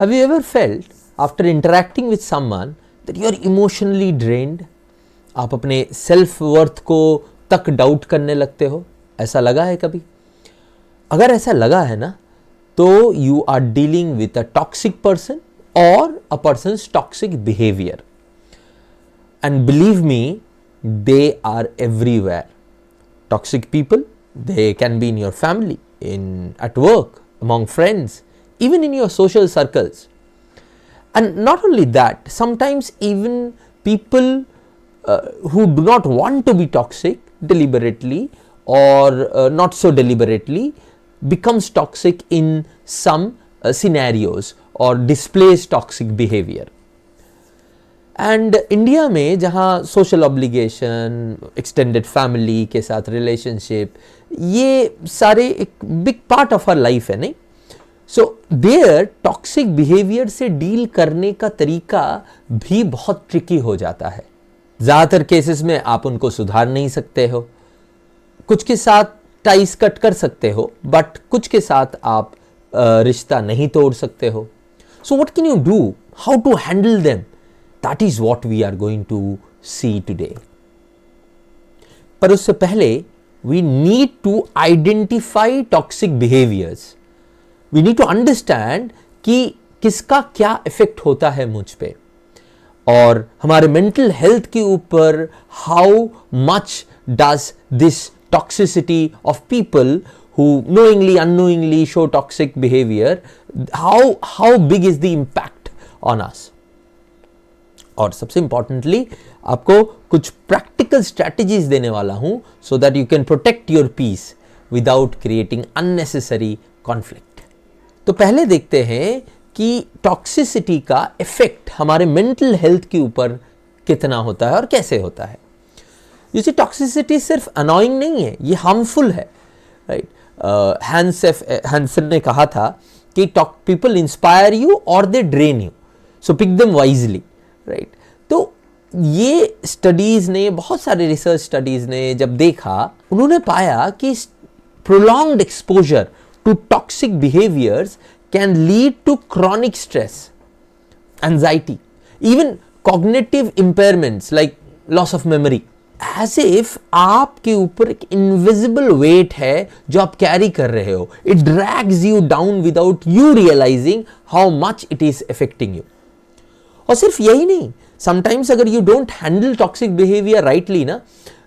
Have you ever felt after interacting with someone that you are emotionally drained? आप अपने self worth को तक doubt करने लगते हो, ऐसा लगा है कभी? अगर ऐसा लगा है ना, तो you are dealing with a toxic person और a person's toxic behaviour. And believe me, they are everywhere. Toxic people, they can be in your family, at work, among friends, even in your social circles. And not only that, sometimes even people who do not want to be toxic deliberately or not so deliberately becomes toxic in some scenarios or displays toxic behavior. And India में जहाँ social obligation, extended family के साथ relationship, ये सारे एक big part of our life है, नहीं? So their toxic behaviour से डील करने का तरीका भी बहुत ट्रिकी हो जाता है. ज़्यादातर केसेस में आप उनको सुधार नहीं सकते हो, कुछ के साथ टाइस कट कर सकते हो, बट कुछ के साथ आप रिश्ता नहीं तोड़ सकते हो. So what can you do, how to handle them? That is what we are going to see today. पर उससे पहले we need to identify toxic behaviors. We need to understand कि किसका क्या इफेक्ट होता है मुझ पे और हमारे मेंटल हेल्थ के ऊपर how much does this toxicity of people who knowingly unknowingly show toxic behavior, how big is the impact on us. और सबसे इंपॉर्टेंटली आपको कुछ प्रैक्टिकल स्ट्रैटेजीज देने वाला हूं so that you can protect your peace without creating unnecessary conflict. तो पहले देखते हैं कि टॉक्सिसिटी का इफेक्ट हमारे मेंटल हेल्थ के ऊपर कितना होता है और कैसे होता है. यू सी, टॉक्सिसिटी सिर्फ अनोइंग नहीं है, ये हार्मफुल है, राइट? हैंसन ने कहा था कि पीपल इंस्पायर यू और they drain you, so pick them wisely, right? तो ये स्टडीज ने, बहुत सारे रिसर्च स्टडीज ने जब देखा, उन्होंने पाया कि prolonged exposure to toxic behaviours can lead to chronic stress, anxiety, even cognitive impairments like loss of memory, as if आपके ऊपर एक इनविजिबल वेट है जो आप कैरी कर रहे हो. It drags you down without you realizing how much it is affecting you. और सिर्फ यही नहीं, समटाइम्स अगर you don't handle toxic behaviour rightly ना,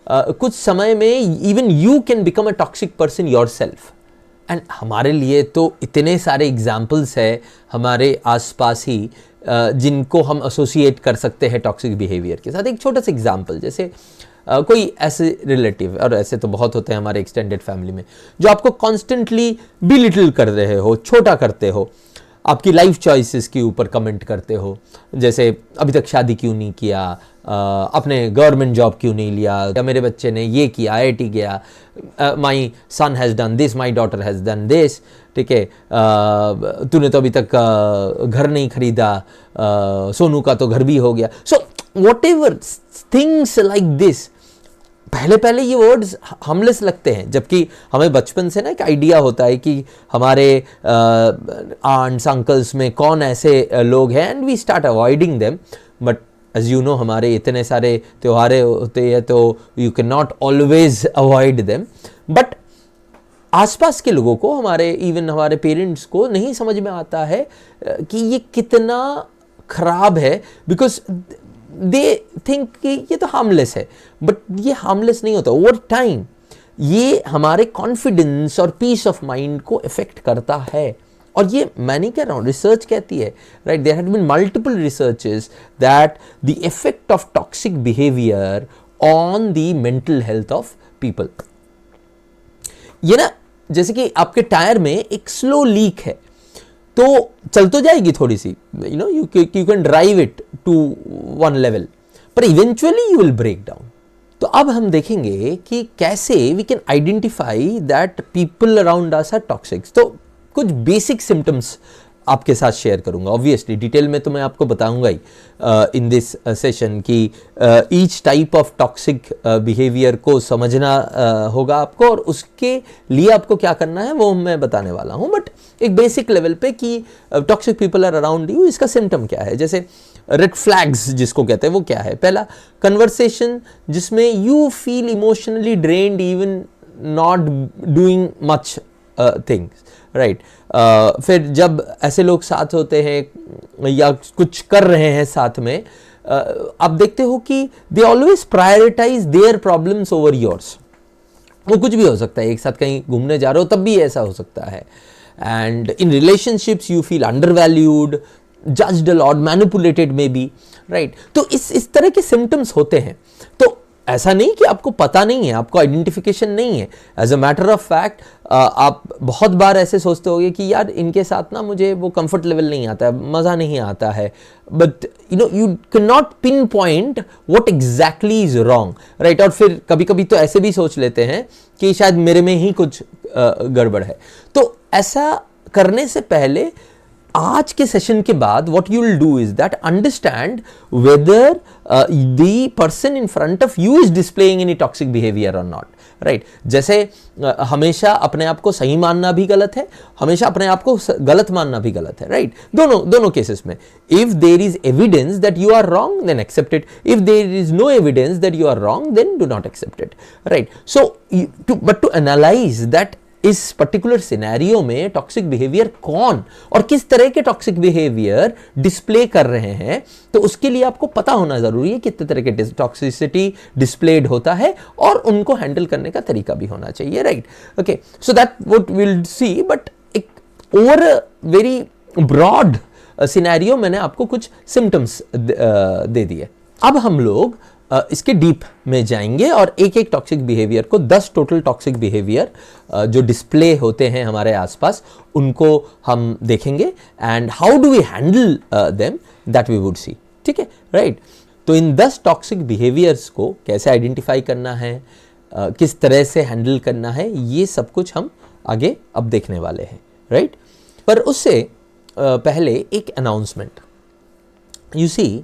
कुछ समय में even you can become a toxic person yourself. And हमारे लिए तो इतने सारे एग्जाम्पल्स है हमारे आसपास ही जिनको हम एसोसिएट कर सकते हैं टॉक्सिक बिहेवियर के साथ. एक छोटा सा एग्जाम्पल, जैसे कोई ऐसे रिलेटिव, और ऐसे तो बहुत होते हैं हमारे एक्सटेंडेड फैमिली में, जो आपको कॉन्स्टेंटली बिलिटल कर रहे हो, छोटा करते हो, आपकी लाइफ चॉइसेस के ऊपर कमेंट करते हो, जैसे अभी तक शादी क्यों नहीं किया, अपने गवर्नमेंट जॉब क्यों नहीं लिया, या मेरे बच्चे ने ये किया, IIT गया, my son has done this, my daughter has done this, ठीक है, तूने तो अभी तक घर नहीं खरीदा, सोनू का तो घर भी हो गया. So what ever things like this, पहले पहले ये वर्ड्स हार्मलेस लगते हैं, जबकि हमें बचपन से ना एक आइडिया होता है कि हमारे आंट्स अंकल्स में कौन ऐसे लोग हैं, and we start avoiding them. But as you know, हमारे इतने सारे त्योहार होते हैं तो you can not always avoid them. But आसपास के लोगों को, इवन हमारे पेरेंट्स को नहीं समझ में आता है कि ये कितना खराब है, बिकॉज दे थिंक कि ये तो हार्मलेस है. बट ये हार्मलेस नहीं होता. ओवर टाइम ये हमारे कॉन्फिडेंस और पीस ऑफ माइंड को इफेक्ट करता है. और ये मैं नहीं कह रहा हूँ, रिसर्च कहती है, right? There had been multiple researches that the effect of toxic behaviour on the mental health of people. ये ना, जैसे कि आपके टायर में एक स्लो लीक है, तो चल तो जाएगी थोड़ी सी, you can drive it to one level, पर eventually you will break down. तो अब हम देखेंगे कि कैसे we can identify that people around us are toxic. तो कुछ बेसिक सिम्टम्स आपके साथ शेयर करूंगा. ऑब्वियसली डिटेल में तो मैं आपको बताऊंगा ही इन दिस सेशन कि each type of toxic behaviour को समझना होगा आपको, और उसके लिए आपको क्या करना है वो मैं बताने वाला हूं. बट एक बेसिक लेवल पे कि toxic people are around you, इसका सिम्टम क्या है। जैसे रेड फ्लैग्स जिसको कहते हैं वो क्या है? पहला, कन्वर्सेशन जिसमें you feel emotionally drained even not doing much things, right. फिर जब ऐसे लोग साथ होते हैं या कुछ कर रहे हैं साथ में, आप देखते हो कि they always prioritize their problems over yours. वो कुछ भी हो सकता है, एक साथ कहीं घूमने जा रहे हो तब भी ऐसा हो सकता है। And in relationships you feel undervalued, judged a lot, manipulated may be, right. तो इस तरह के सिम्टम्स होते हैं। तो ऐसा नहीं कि आपको पता नहीं है, आपको आइडेंटिफिकेशन नहीं है। As a matter of fact आप बहुत बार ऐसे सोचते होगे कि यार इनके साथ ना मुझे वो कंफर्ट लेवल नहीं आता है, मज़ा नहीं आता है, but you can not pin point what exactly is wrong, right. और फिर कभी कभी तो ऐसे भी सोच लेते हैं कि शायद मेरे में ही कुछ गड़बड़ है। तो ऐसा करने से पहले आज के सेशन के बाद what you will do is that understand whether the person in front of you is displaying any toxic behavior or not, right? जैसे हमेशा अपने आप को सही मानना भी गलत है, हमेशा अपने आप को गलत मानना भी गलत है, right? दोनों केसेस में if there is evidence that you are wrong then accept it, if there is no evidence that you are wrong then do not accept it, right? So but to analyze that इस particular scenario में toxic behaviour कौन और किस तरह के toxic behaviour display कर रहे हैं, तो उसके लिए आपको पता होना जरूरी है कितने तरह के टॉक्सिसिटी डिस्प्लेड होता है और उनको हैंडल करने का तरीका भी होना चाहिए, right. Okay, so that what will see, but एक ओवर वेरी ब्रॉड सिनेरियो मैंने आपको कुछ सिम्टम्स दे दिए। अब हम लोग इसके डीप में जाएंगे और एक एक टॉक्सिक बिहेवियर को, 10 टोटल टॉक्सिक बिहेवियर जो डिस्प्ले होते हैं हमारे आसपास, उनको हम देखेंगे and how do we handle them, that we would see, ठीक है, राइट। तो इन 10 टॉक्सिक बिहेवियर्स को कैसे आइडेंटिफाई करना है, किस तरह से हैंडल करना है, ये सब कुछ हम आगे अब देखने वाले हैं, राइट। पर उससे पहले एक अनाउंसमेंट। यू सी,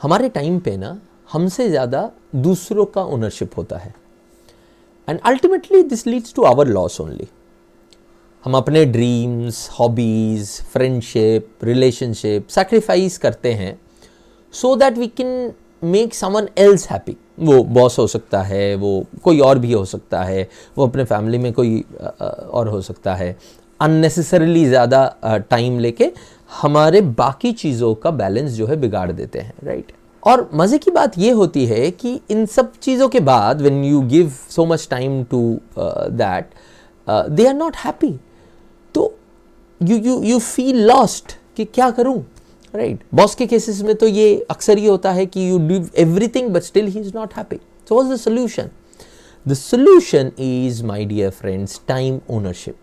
हमारे टाइम पे ना हमसे ज़्यादा दूसरों का ओनरशिप होता है and ultimately this leads to our loss only. हम अपने dreams, hobbies, friendship, relationship sacrifice करते हैं so that we can make someone else happy. वो बॉस हो सकता है, वो कोई और भी हो सकता है, वो अपने फैमिली में कोई और हो सकता है। अननेसेसरीली ज़्यादा टाइम लेके हमारे बाकी चीज़ों का बैलेंस जो है बिगाड़ देते हैं, राइट। और मज़े की बात ये होती है कि इन सब चीज़ों के बाद when you give so much time to that, they are not happy. तो यू फील लॉस्ट कि क्या करूं, राइट। बॉस के केसेस में तो ये अक्सर ही होता है कि you do everything but still he is not happy. So what's the solution? The solution is, my dear friends, time ownership.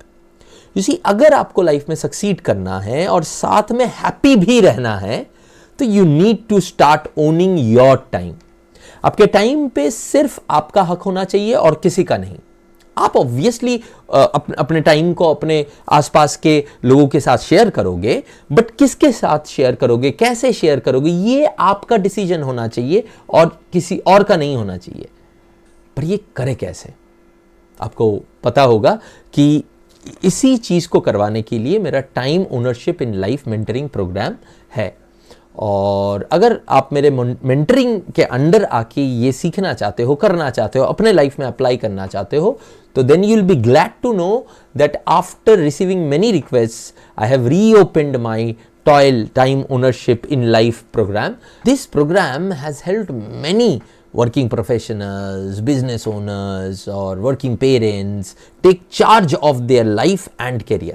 You see, अगर आपको लाइफ में सक्सीड करना है और साथ में हैप्पी भी रहना है तो you need to start owning your time. आपके टाइम पे सिर्फ आपका हक होना चाहिए और किसी का नहीं। आप ऑब्वियसली अपने टाइम को अपने आसपास के लोगों के साथ शेयर करोगे, बट किसके साथ शेयर करोगे, कैसे शेयर करोगे, ये आपका डिसीजन होना चाहिए और किसी और का नहीं होना चाहिए। पर ये करे कैसे? आपको पता होगा कि इसी चीज को करवाने के लिए मेरा time ownership in life mentoring program है। और अगर आप मेरे मेंटरिंग के अंडर आके ये सीखना चाहते हो, करना चाहते हो, अपने लाइफ में अप्लाई करना चाहते हो, तो then you will be glad to know that after receiving many requests I have reopened my toil time ownership in life program. This program has helped many working professionals, business owners or working parents take charge of their life and career.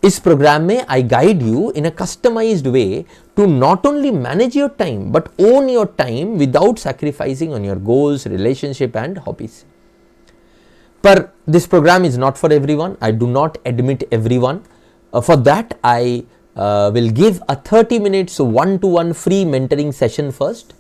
इस programme में I guide you in a customized way to not only manage your time but own your time without sacrificing on your goals, relationship and hobbies. But this program is not for everyone. I do not admit everyone. For that I will give a 30 minutes one-to-one free mentoring session first,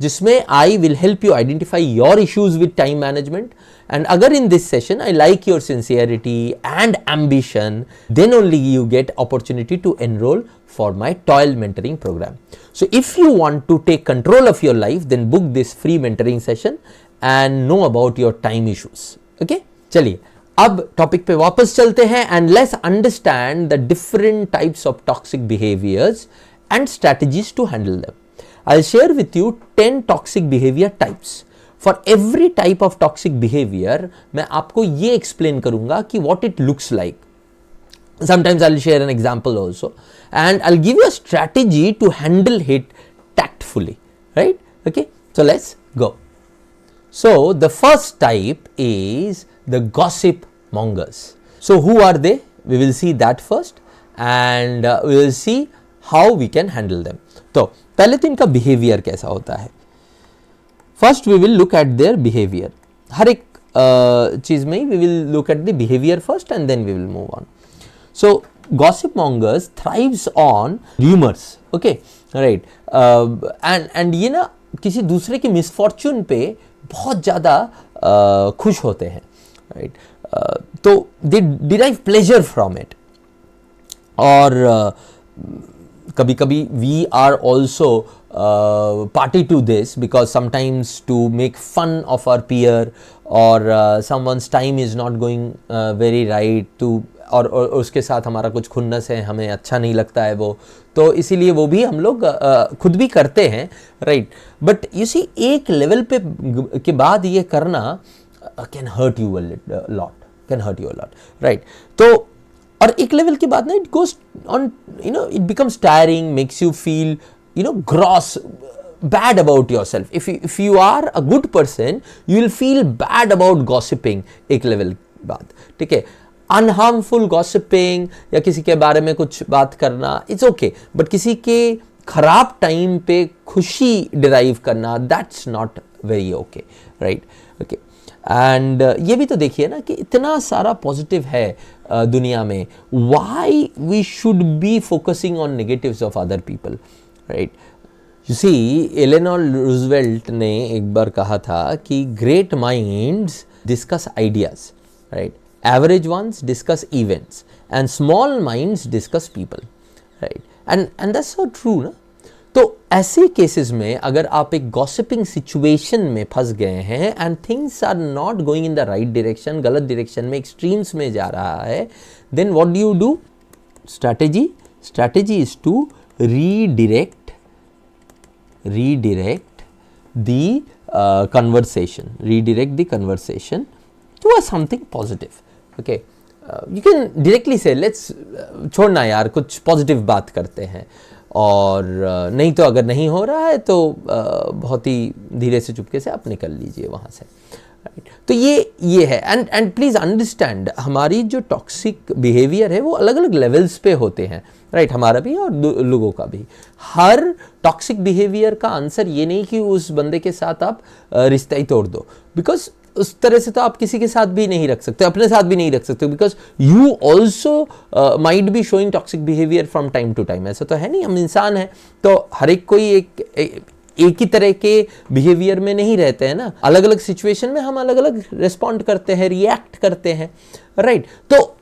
जिसमें I will help you identify your issues with time management. And अगर in this session I like your sincerity and ambition, then only you get opportunity to enroll for my TOEL mentoring program. So if you want to take control of your life, then book this free mentoring session and know about your time issues. Okay? चलिए अब topic पे वापस चलते हैं and let's understand the different types of toxic behaviours and strategies to handle them. I'll share with you 10 toxic behavior types. For every type of toxic behavior, मैं आपको ये explain करूंगा कि what it looks like. Sometimes I'll share an example also, and I'll give you a strategy to handle it tactfully, right? Okay, so let's go. So the first type is the gossip mongers. So who are they? We will see that first, and we will see how we can handle them. तो पहले तो इनका behaviour कैसा होता है. First we will look at their behaviour. हर एक चीज में we will look at the behaviour first and then we will move on. So gossip mongers thrives on rumours. Okay, right. And ये ना किसी दूसरे की मिसफॉर्च्यून पे बहुत ज़्यादा खुश होते हैं, राइट. तो दे डिराइव प्लेजर फ्रॉम इट. और कभी कभी we are also party to this because sometimes to make fun of our peer or someone's time is not going very right to और उसके साथ हमारा कुछ खुन्नस है, हमें अच्छा नहीं लगता है वो, तो इसीलिए वो भी हम लोग खुद भी करते हैं, राइट. बट यू सी एक लेवल पे के बाद ये करना can hurt you a lot, can hurt you a lot, right. तो और एक लेवल के बाद ना it goes on, you know, it becomes tiring, makes you feel, you know, gross bad about yourself. If you are a good person, you will feel bad about gossiping एक level बाद, ठीक है. अनहार्मफुल gossiping या किसी के बारे में कुछ बात करना इट्स ओके, बट किसी के खराब टाइम पे खुशी डिराइव करना that's not very okay, right. Okay, and ये भी तो देखिए ना कि इतना सारा पॉजिटिव है दुनिया में, why we should be focusing on negatives of other people, right. You see, Eleanor Roosevelt ने एक बार कहा था कि great minds discuss ideas, right. Average ones discuss events and small minds discuss people, right? And that's so true, ना. तो ऐसे cases में अगर आप एक गॉसिपिंग सिचुएशन में फंस गए हैं and things are not going in the right direction, गलत डायरेक्शन में, एक्सट्रीम्स में जा रहा है, then what do you do? Strategy is to redirect the conversation to a something positive. Okay, you can directly say let's छोड़ना यार, कुछ positive बात करते हैं, और नहीं तो अगर नहीं हो रहा है तो बहुत ही धीरे से चुपके से आप निकल लीजिए वहाँ से, राइट. तो ये है. एंड प्लीज़ अंडरस्टैंड, हमारी जो टॉक्सिक बिहेवियर है वो अलग अलग लेवल्स पे होते हैं, राइट. हमारा भी और लोगों का भी. हर टॉक्सिक बिहेवियर का आंसर ये नहीं कि उस बंदे के साथ आप रिश्ता ही तोड़ दो, बिकॉज उस तरह से तो आप किसी के साथ भी नहीं रख सकते, अपने साथ भी नहीं रख सकते, because you also might be showing toxic behaviour from time to time. ऐसा तो है नहीं, हम इंसान हैं, तो हर एक कोई एक ही तरह के बिहेवियर में नहीं रहते हैं ना. अलग अलग सिचुएशन में हम अलग अलग रिस्पॉन्ड करते हैं, रिएक्ट करते हैं, राइट. तो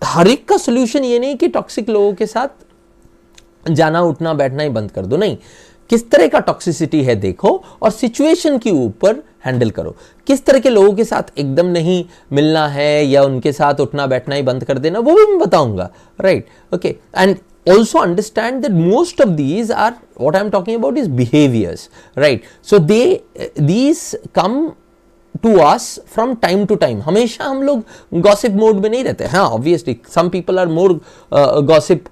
हर एक का सोल्यूशन ये नहीं कि टॉक्सिक लोगों के साथ जाना उठना बैठना ही बंद कर दो, नहीं. किस तरह का टॉक्सिसिटी है देखो और सिचुएशन के ऊपर हैंडल करो. किस तरह के लोगों के साथ एकदम नहीं मिलना है या उनके साथ उठना बैठना ही बंद कर देना, वो भी मैं बताऊंगा, right. Okay, and also understand that most of these are, what I am talking about is behaviors, right. So these come to us from time to time. हमेशा हम लोग gossip mode में नहीं रहते. हाँ, obviously some people are more gossip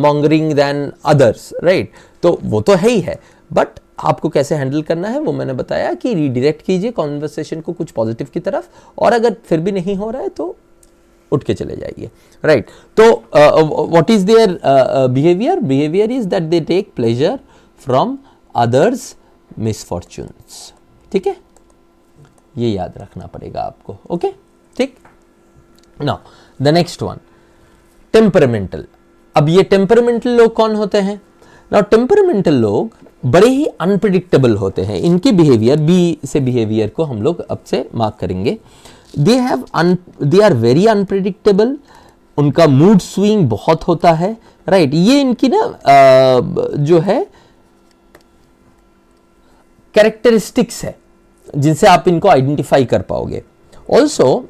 mongering than others, right. तो वो तो है ही है, बट आपको कैसे हैंडल करना है वो मैंने बताया कि रीडायरेक्ट कीजिए कॉन्वर्सेशन को कुछ पॉजिटिव की तरफ, और अगर फिर भी नहीं हो रहा है तो उठ के चले जाइए, राइट. तो what is their behaviour is that they take pleasure from others misfortunes, ठीक है. ये याद रखना पड़ेगा आपको, ओके, ठीक. Now the next one, temperamental. अब ये टेम्परामेंटल लोग कौन होते हैं? नाउ टेम्परामेंटल लोग बड़े ही अनप्रिडिक्टेबल होते हैं. इनकी बिहेवियर, बी से बिहेवियर को हम लोग अब से मार्क करेंगे. They are very unpredictable. उनका मूड स्विंग बहुत होता है, राइट. ये इनकी ना जो है कैरेक्टरिस्टिक्स है जिनसे आप इनको आइडेंटिफाई कर पाओगे. ऑल्सो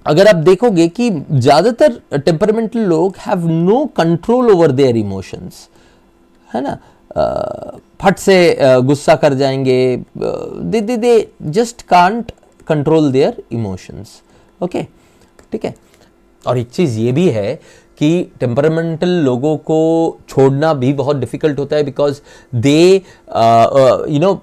अगर आप देखोगे कि ज़्यादातर टेम्परामेंटल लोग have no control over their emotions, है ना, फट से गुस्सा कर जाएंगे, they just can't control their emotions. Okay, ठीक है। और एक चीज़ ये भी है कि टेम्परामेंटल लोगों को छोड़ना भी बहुत डिफिकल्ट होता है, because they you know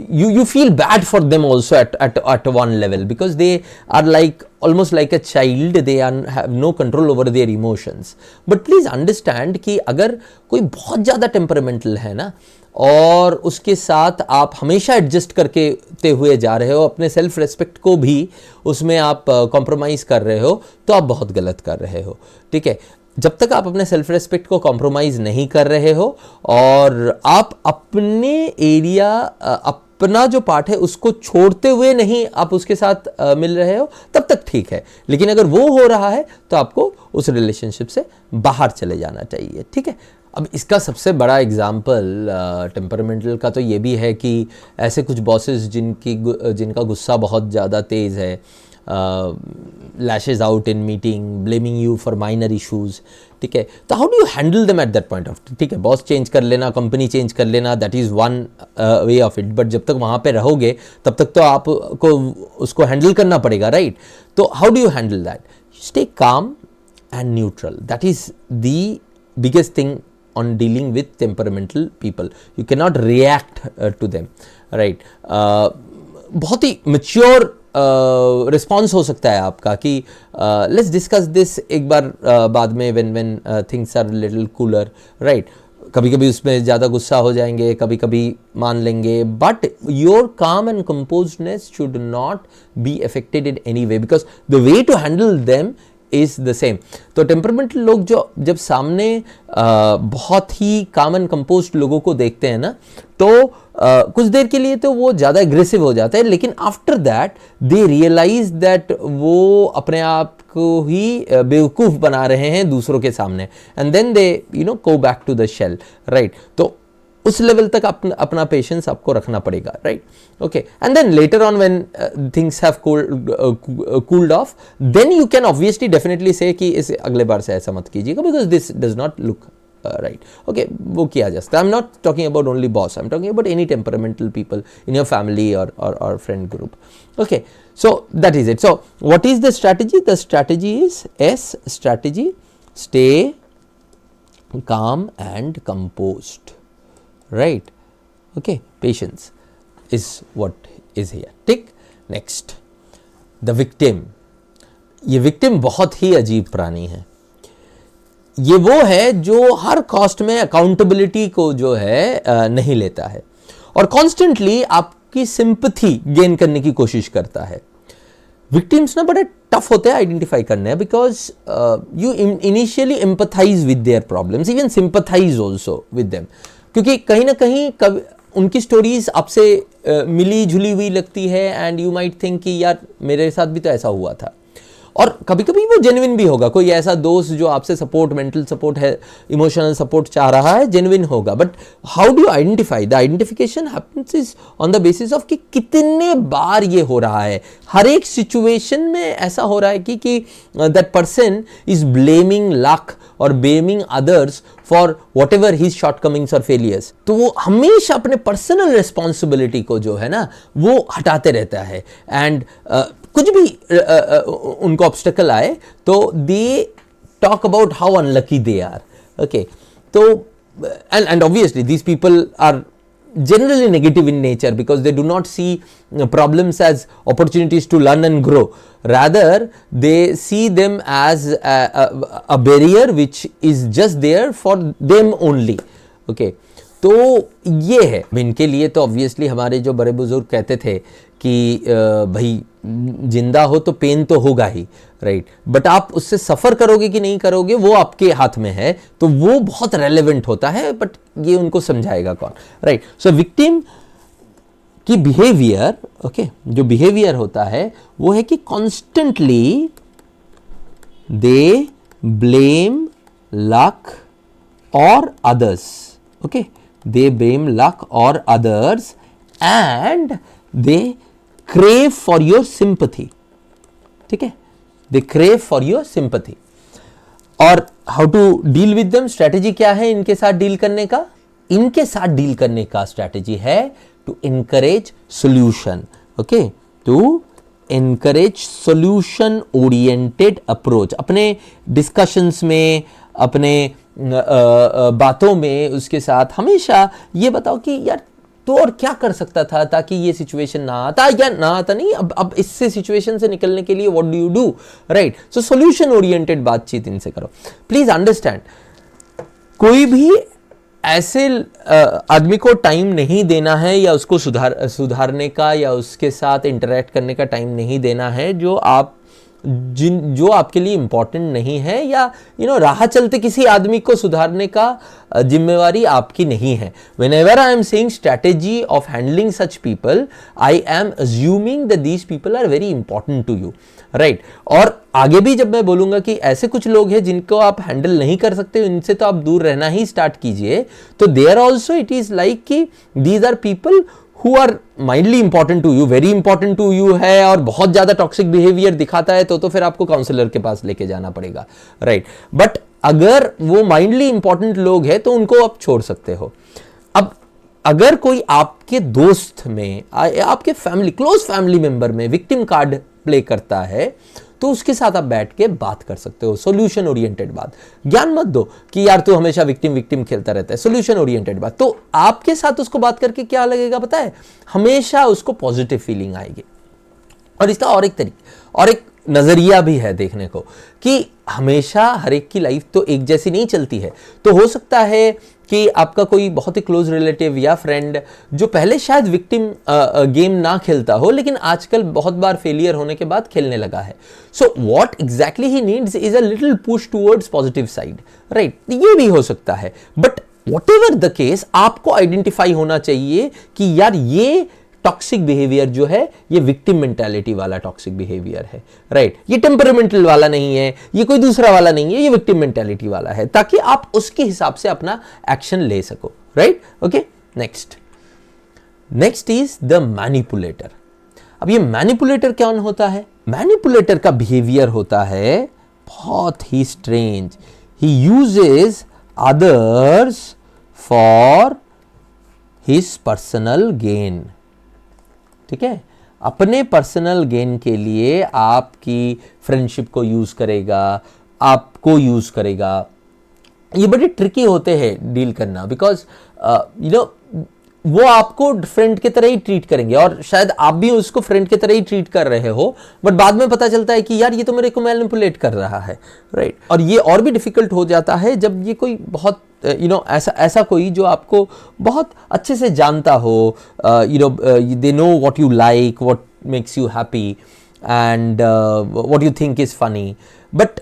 you feel bad for them also at one level, because they are like almost like a child, they have no control over their emotions. But please understand कि अगर कोई बहुत ज़्यादा temperamental है ना, और उसके साथ आप हमेशा एडजस्ट करके ते हुए जा रहे हो, अपने सेल्फ रेस्पेक्ट को भी उसमें आप कॉम्प्रोमाइज़ कर रहे हो, तो आप बहुत गलत कर रहे हो। ठीक है, जब तक आप अपने सेल्फ रेस्पेक्ट को कॉम्प्रोमाइज़ नहीं कर रहे हो और आप अपने एरिया, अपना जो पार्ट है उसको छोड़ते हुए नहीं आप उसके साथ मिल रहे हो, तब तक ठीक है। लेकिन अगर वो हो रहा है तो आपको उस रिलेशनशिप से बाहर चले जाना चाहिए। ठीक है, अब इसका सबसे बड़ा एग्जाम्पल टेम्परामेंटल का तो ये भी है कि ऐसे कुछ बॉसेस जिनका गुस्सा बहुत ज़्यादा तेज़ है, lashes out in meeting, blaming you for minor issues. ठीक है, तो how do you handle them at that point of, ठीक है, बॉस चेंज कर लेना, कंपनी चेंज कर लेना, that is one way of it, but जब तक वहाँ पे रहोगे तब तक तो आपको उसको हैंडल करना पड़ेगा, राइट? तो how do you handle that? Stay calm and neutral, that is the biggest thing on dealing with temperamental people. You cannot react to them, right? बहुत ही mature रिस्पॉन्स हो सकता है आपका कि लेट्स डिस्कस दिस एक बार बाद में, when things are little cooler, right? कभी कभी उसमें ज़्यादा गुस्सा हो जाएंगे, कभी कभी मान लेंगे, but your calm and composedness should not be affected in any way, because the way to handle them is the same. तो टेम्परामेंटल लोग जो जब सामने बहुत ही काम एंड कंपोज्ड लोगों को देखते हैं ना, तो कुछ देर के लिए तो वो ज़्यादा एग्रेसिव हो जाता है, लेकिन after that they realize that वो अपने आप को ही बेवकूफ़ बना रहे हैं दूसरों के सामने, and then they go back to the shell, right? तो उस लेवल तक अपना पेशेंस आपको रखना पड़ेगा, right? Okay, and then later on when things have cooled off, then you can obviously definitely say कि इस अगले बार से ऐसा मत कीजिएगा, because this does not look right. Okay, वो किया जा सकता है। I'm not talking about only boss, I'm talking about any temperamental people in your family or friend group. Okay, so that is it. So what is the strategy? The strategy is S strategy, stay calm and composed, right? Okay, patience is what is here. Tick. Next, the victim. ये victim बहुत ही अजीब प्राणी है। ये वो है जो हर cost में अकाउंटेबिलिटी को जो है नहीं लेता है और कॉन्स्टेंटली आपकी सिंपैथी गेन करने की कोशिश करता है। विक्टिम्स ना बड़े टफ होते हैं आइडेंटिफाई करने, because you initially empathize with their problems, even sympathize also with them, क्योंकि कहीं ना कहीं उनकी स्टोरीज आपसे मिली जुली हुई लगती है, एंड यू माइट थिंक कि यार मेरे साथ भी तो ऐसा हुआ था। और कभी कभी वो जेन्युइन भी होगा, कोई ऐसा दोस्त जो आपसे सपोर्ट, मेंटल सपोर्ट है, इमोशनल सपोर्ट चाह रहा है, जेन्युइन होगा। But how do you identify? The identification happens is on the basis of कि कितने बार ये हो रहा है। हर एक सिचुएशन में ऐसा हो रहा है कि that person is blaming luck और blaming others for whatever his shortcomings और फेलियर्स। तो वो हमेशा अपने पर्सनल रिस्पॉन्सिबिलिटी को जो है ना वो हटाते रहता है, एंड कुछ भी उनको ऑब्स्टेकल आए तो they talk about how unlucky they are. Okay, तो and obviously these people are generally negative in nature, because they do not see problems as opportunities to learn and grow. Rather, they see them as a barrier which is just there for them only. Okay, तो ये है इनके लिए। तो obviously हमारे जो बड़े बुजुर्ग कहते थे कि भाई जिंदा हो तो पेन तो होगा ही, राइट? बट आप उससे सफ़र करोगे कि नहीं करोगे वो आपके हाथ में है, तो वो बहुत रेलेवेंट होता है, बट ये उनको समझाएगा कौन, राइट? सो विक्टिम की बिहेवियर, ओके, जो बिहेवियर होता है वो है कि कॉन्स्टेंटली दे ब्लेम लक और others. Okay, they blame luck or others and they crave for your sympathy. ठीक है, they crave for your sympathy. और how to deal with them, strategy क्या है इनके साथ डील करने का? इनके साथ डील करने का स्ट्रैटेजी है to encourage solution. Okay, to encourage solution oriented approach. अपने डिस्कशंस में, अपने बातों में उसके साथ हमेशा ये बताओ कि यार तो और क्या कर सकता था ताकि ये सिचुएशन ना आता, या ना आता नहीं, अब इससे सिचुएशन से निकलने के लिए what do you do, right? So solution oriented बातचीत इनसे करो। प्लीज अंडरस्टैंड, कोई भी ऐसे आदमी को टाइम नहीं देना है या उसको सुधारने का या उसके साथ इंटरेक्ट करने का टाइम नहीं देना है जो आपके लिए इंपॉर्टेंट नहीं है, या राह चलते किसी आदमी को सुधारने का जिम्मेवारी आपकी नहीं है। Whenever I am saying strategy of handling such people, I am assuming that these people are very important to you, right? और आगे भी जब मैं बोलूंगा कि ऐसे कुछ लोग हैं जिनको आप हैंडल नहीं कर सकते, इनसे तो आप दूर रहना ही स्टार्ट कीजिए। तो there also it is like कि these are people who are mindly important to you, very important to you है, और बहुत ज्यादा टॉक्सिक बिहेवियर दिखाता है तो फिर आपको काउंसलर के पास लेके जाना पड़ेगा, राइट? बट अगर वो माइंडली इंपॉर्टेंट लोग हैं तो उनको आप छोड़ सकते हो। अब अगर कोई आपके दोस्त में, आपके फैमिली, क्लोज फैमिली मेंबर में विक्टिम कार्ड प्ले करता है तो उसके साथ आप बैठ के बात कर सकते हो, सॉल्यूशन ओरिएंटेड बात। ज्ञान मत दो कि यार तू हमेशा विक्टिम खेलता रहता है, सॉल्यूशन ओरिएंटेड बात। तो आपके साथ उसको बात करके क्या लगेगा पता है? हमेशा उसको पॉजिटिव फीलिंग आएगी। और इसका और एक नजरिया भी है देखने को कि हमेशा हर एक की लाइफ तो एक जैसी नहीं चलती है। तो हो सकता है कि आपका कोई बहुत ही क्लोज रिलेटिव या फ्रेंड जो पहले शायद विक्टिम गेम ना खेलता हो, लेकिन आजकल बहुत बार फेलियर होने के बाद खेलने लगा है। So what exactly he needs is a little push towards positive side, right? ये भी हो सकता है। बट व्हाटएवर द केस, आपको आइडेंटिफाई होना चाहिए कि यार ये टॉक्सिक बिहेवियर जो है ये विक्टिम मेंटालिटी वाला टॉक्सिक बिहेवियर है, राइट? ये टेम्परामेंटल वाला नहीं है, ये कोई दूसरा वाला नहीं है, ये विक्टिम मेंटालिटी वाला है, ताकि आप उसके हिसाब से अपना एक्शन ले सको, right? Okay, next is the manipulator. अब ये मैनिपुलेटर कौन होता है? मैनिपुलेटर का बिहेवियर होता है बहुत ही strange. He uses others for his personal gain, ठीक है? अपने पर्सनल गेन के लिए आपकी फ्रेंडशिप को यूज करेगा, आपको यूज करेगा। ये बड़े ट्रिकी होते हैं डील करना, बिकॉज वो आपको फ्रेंड की तरह ही ट्रीट करेंगे और शायद आप भी उसको फ्रेंड की तरह ही ट्रीट कर रहे हो, बट बाद में पता चलता है कि यार ये तो मेरे को मैनिपुलेट कर रहा है, राइट? और ये और भी डिफिकल्ट हो जाता है जब ये कोई बहुत ऐसा कोई जो आपको बहुत अच्छे से जानता हो, they know what you like, what makes you happy and what you think is funny, but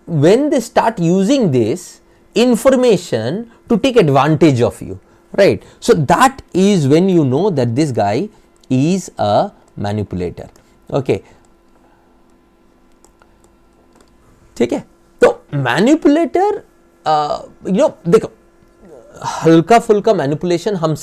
when they start using this information to take advantage of you, right? So that is when you know that this guy is a manipulator, okay? ठीक है? तो manipulator देखो, हल्का फुल्का manipulation हम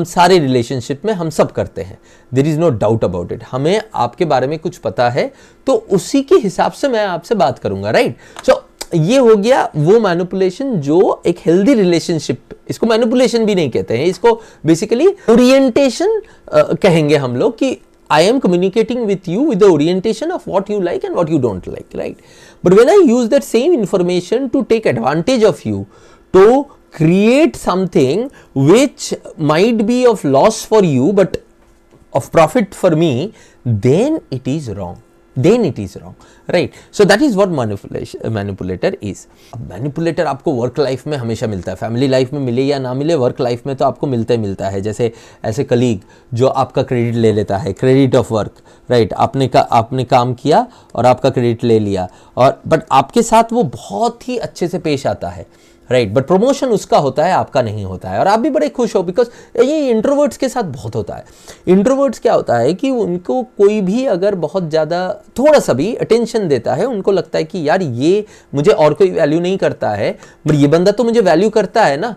सारे relationship में हम सब करते हैं, there is no doubt about it. हमें आपके बारे में कुछ पता है तो उसी के हिसाब से मैं आपसे बात करूंगा, राइट? सो ये हो गया वो मैनिपुलेशन जो एक हेल्दी रिलेशनशिप, इसको मैनिपुलेशन भी नहीं कहते हैं, इसको बेसिकली ओरिएंटेशन कहेंगे हम लोग कि I am communicating with you with the orientation of what you like and what you don't like, right? But when I use that same information to take advantage of you, to create something which might be of loss for you but of profit for me, then it is wrong. Right? So that is what manipulator is. Manipulator आपको work life में हमेशा मिलता है, family life में मिले या ना मिले, वर्क लाइफ में तो आपको मिलता है। जैसे ऐसे कलीग जो आपका क्रेडिट ले लेता है, क्रेडिट ऑफ वर्क, राइट? आपने काम किया और आपका क्रेडिट ले लिया, और बट आपके साथ वो बहुत ही अच्छे से पेश आता है, राइट? बट प्रमोशन उसका होता है, आपका नहीं होता है, और आप भी बड़े खुश हो, बिकॉज ये इंट्रोवर्ट्स के साथ बहुत होता है। इंट्रोवर्ट्स क्या होता है कि उनको कोई भी अगर बहुत ज़्यादा थोड़ा सा भी अटेंशन देता है, उनको लगता है कि यार ये मुझे और कोई वैल्यू नहीं करता है, बट ये बंदा तो मुझे वैल्यू करता है ना।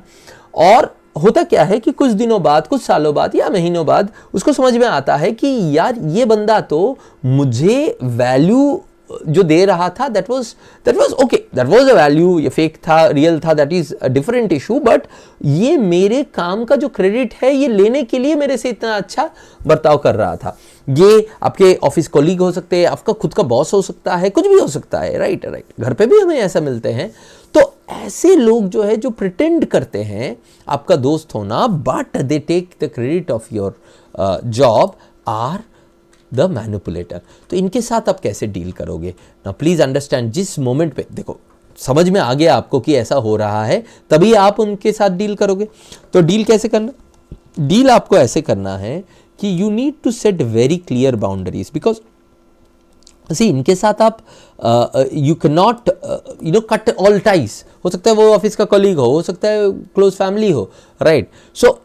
और होता क्या है कि कुछ दिनों बाद, कुछ सालों बाद या महीनों बाद उसको समझ में आता है कि यार ये बंदा तो मुझे वैल्यू जो दे रहा था that was okay, that was a value, ये फेक था रियल था, that is a different issue, but ये मेरे काम का जो क्रेडिट है ये लेने के लिए मेरे से इतना अच्छा बर्ताव कर रहा था। ये आपके ऑफिस कॉलीग हो सकते हैं, आपका खुद का बॉस हो सकता है, कुछ भी हो सकता है, राइट। घर पे भी हमें ऐसा मिलते हैं। तो ऐसे लोग जो है जो प्रिटेंड करते हैं आपका दोस्त होना, but they take the credit of your job, are the manipulator. तो इनके साथ आप कैसे डील करोगे ना? प्लीज अंडरस्टैंड, जिस मोमेंट पे देखो समझ में आ गया आपको कि ऐसा हो रहा है, तभी आप उनके साथ डील करोगे। तो डील कैसे करना? डील आपको ऐसे करना है कि you need to set very clear boundaries, because see इनके साथ आप you can not cut all ties. हो सकता है वो ऑफिस का कलीग हो सकता है क्लोज फैमिली हो, राइट। सो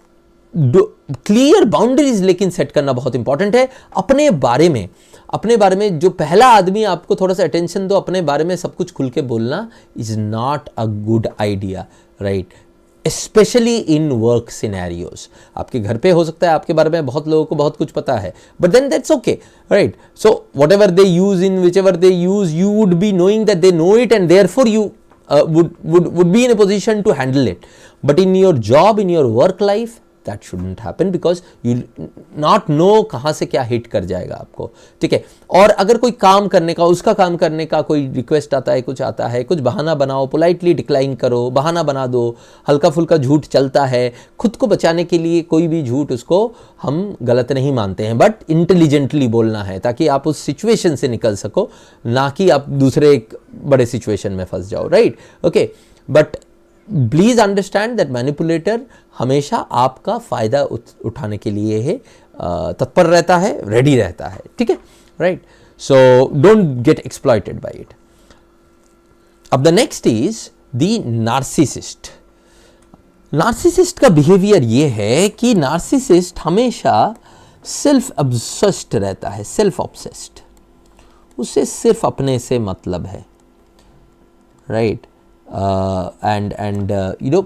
क्लियर बाउंड्रीज लेकिन सेट करना बहुत इंपॉर्टेंट है। अपने बारे में जो पहला आदमी आपको थोड़ा सा अटेंशन दो, अपने बारे में सब कुछ खुल के बोलना is not a good idea, right. Specially in work scenarios. आपके घर पे हो सकता है आपके बारे में बहुत लोगों को बहुत कुछ पता है, but then that's okay, right. So whatever they use, in whichever they use, you would be knowing that they know it, and therefore you would be in a position to handle it. But in your job, in your work life, that shouldn't happen, because you not know कहाँ से क्या hit कर जाएगा आपको, ठीक है। और अगर कोई काम करने का, उसका काम करने का कोई रिक्वेस्ट आता है, कुछ आता है, कुछ बहाना बनाओ, पोलाइटली डिक्लाइन करो, बहाना बना दो, हल्का फुल्का झूठ चलता है, खुद को बचाने के लिए कोई भी झूठ उसको हम गलत नहीं मानते हैं, बट इंटेलिजेंटली बोलना है ताकि आप उस सिचुएशन से निकल सको, ना कि आप दूसरे एक बड़े सिचुएशन में फंस जाओ, right, okay. But please understand that manipulator हमेशा आपका फायदा उठाने के लिए है तत्पर रहता है, रेडी रहता है, ठीक है, right. So don't get exploited by it. अब the next is the narcissist. Narcissist का बिहेवियर ये है कि नार्सिसिस्ट हमेशा सेल्फ ऑब्सेस्ड रहता है, सेल्फ ऑब्सेस्ड। उसे सिर्फ अपने से मतलब है, राइट। एंड यू नो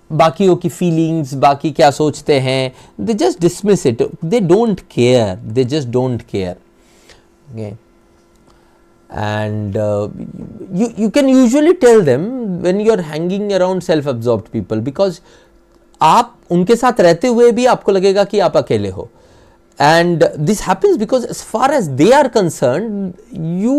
बाकियों की फीलिंग्स, बाकी क्या सोचते हैं, they just dismiss it, they don't care, they just don't care, okay. And you can usually tell them when you are hanging around self-absorbed people, because आप उनके साथ रहते हुए भी आपको लगेगा कि आप अकेले हो, and this happens because as far as they are concerned, you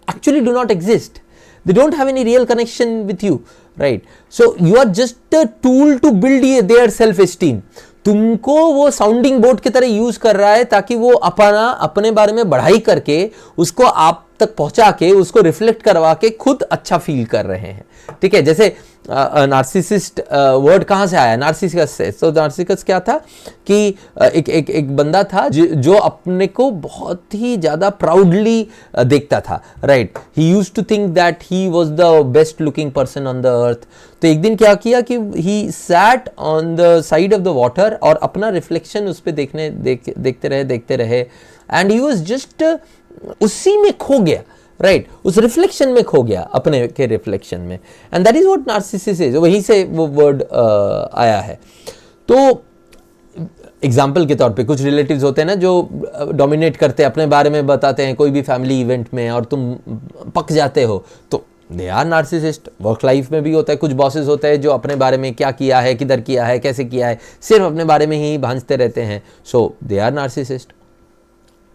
actually do not exist. They don't have any real connection with you, right? So you are just a tool to build their self-esteem. तुमको वो sounding board की तरह use कर रहा है ताकि वो अपने बारे में बढ़ाई करके उसको आप तक पहुंचा के, उसको रिफ्लेक्ट करवा के खुद अच्छा फील कर रहे हैं, ठीक है। जैसे नार्सिसिस्ट वर्ड कहाँ से आया? नार्सिसस से। तो नार्सिसस क्या था कि एक बंदा था जो अपने को बहुत ही ज़्यादा प्राउडली देखता था, right. He used to think that he was the best looking person on the earth. तो एक दिन क्या किया कि he sat on the side of the water और अपना रिफ्लेक्शन उस पर देखते रहे एंड ही वाज जस्ट उसी में खो गया, राइट, उस रिफ्लेक्शन में खो गया, अपने के रिफ्लेक्शन में। And that is what narcissism is, वहीं से वो वर्ड आया है। तो एग्जाम्पल के तौर पे कुछ रिलेटिव्स होते हैं ना जो डोमिनेट करते हैं, अपने बारे में बताते हैं कोई भी फैमिली इवेंट में और तुम पक जाते हो, तो they are narcissist. Work life में भी होता है, कुछ बॉसेस होते हैं जो अपने बारे में क्या किया है, किधर किया है, कैसे किया है, सिर्फ अपने बारे में ही भांजते रहते हैं, सो दे आर नार्सिसिस्ट।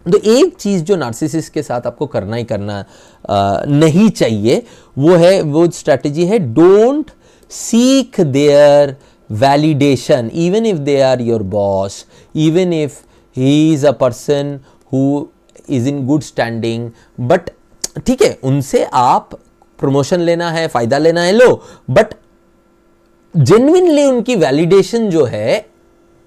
तो एक चीज जो नार्सिसिस्ट के साथ आपको करना ही करना नहीं चाहिए, वो स्ट्रेटेजी है, don't seek their validation even if they are your boss, even if he is a person who is in good standing. But ठीक है, उनसे आप प्रमोशन लेना है, फायदा लेना है, लो, बट जेन्युइनली उनकी वैलिडेशन जो है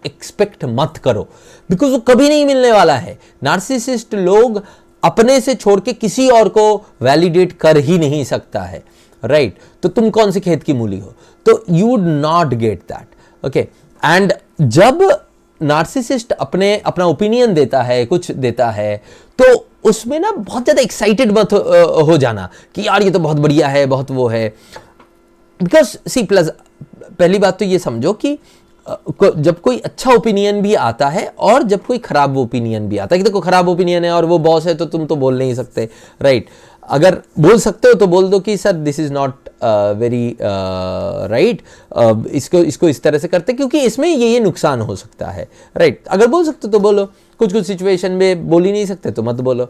एक्सपेक्ट मत करो, बिकॉज वो कभी नहीं मिलने वाला है। नार्सिसिस्ट लोग अपने से छोड़ के किसी और को वैलिडेट कर ही नहीं सकता है, राइट। तो तुम कौन से खेत की मूली हो, तो you would not get that, okay. And जब नार्सिसिस्ट अपना ओपिनियन देता है, कुछ देता है, तो उसमें ना बहुत ज्यादा एक्साइटेड मत हो जाना कि यार ये तो बहुत बढ़िया है, बहुत वो है, बिकॉज सी प्लस पहली बात तो ये समझो कि जब कोई अच्छा ओपिनियन भी आता है और जब कोई खराब ओपिनियन भी आता है, कि देखो खराब ओपिनियन है और वो बॉस है तो तुम तो बोल नहीं सकते, राइट। अगर बोल सकते हो तो बोल दो कि sir this is not very right, इसको इस तरह से करते क्योंकि इसमें ये नुकसान हो सकता है, राइट। अगर बोल सकते हो तो बोलो, कुछ कुछ सिचुएशन में बोल ही नहीं सकते तो मत बोलो।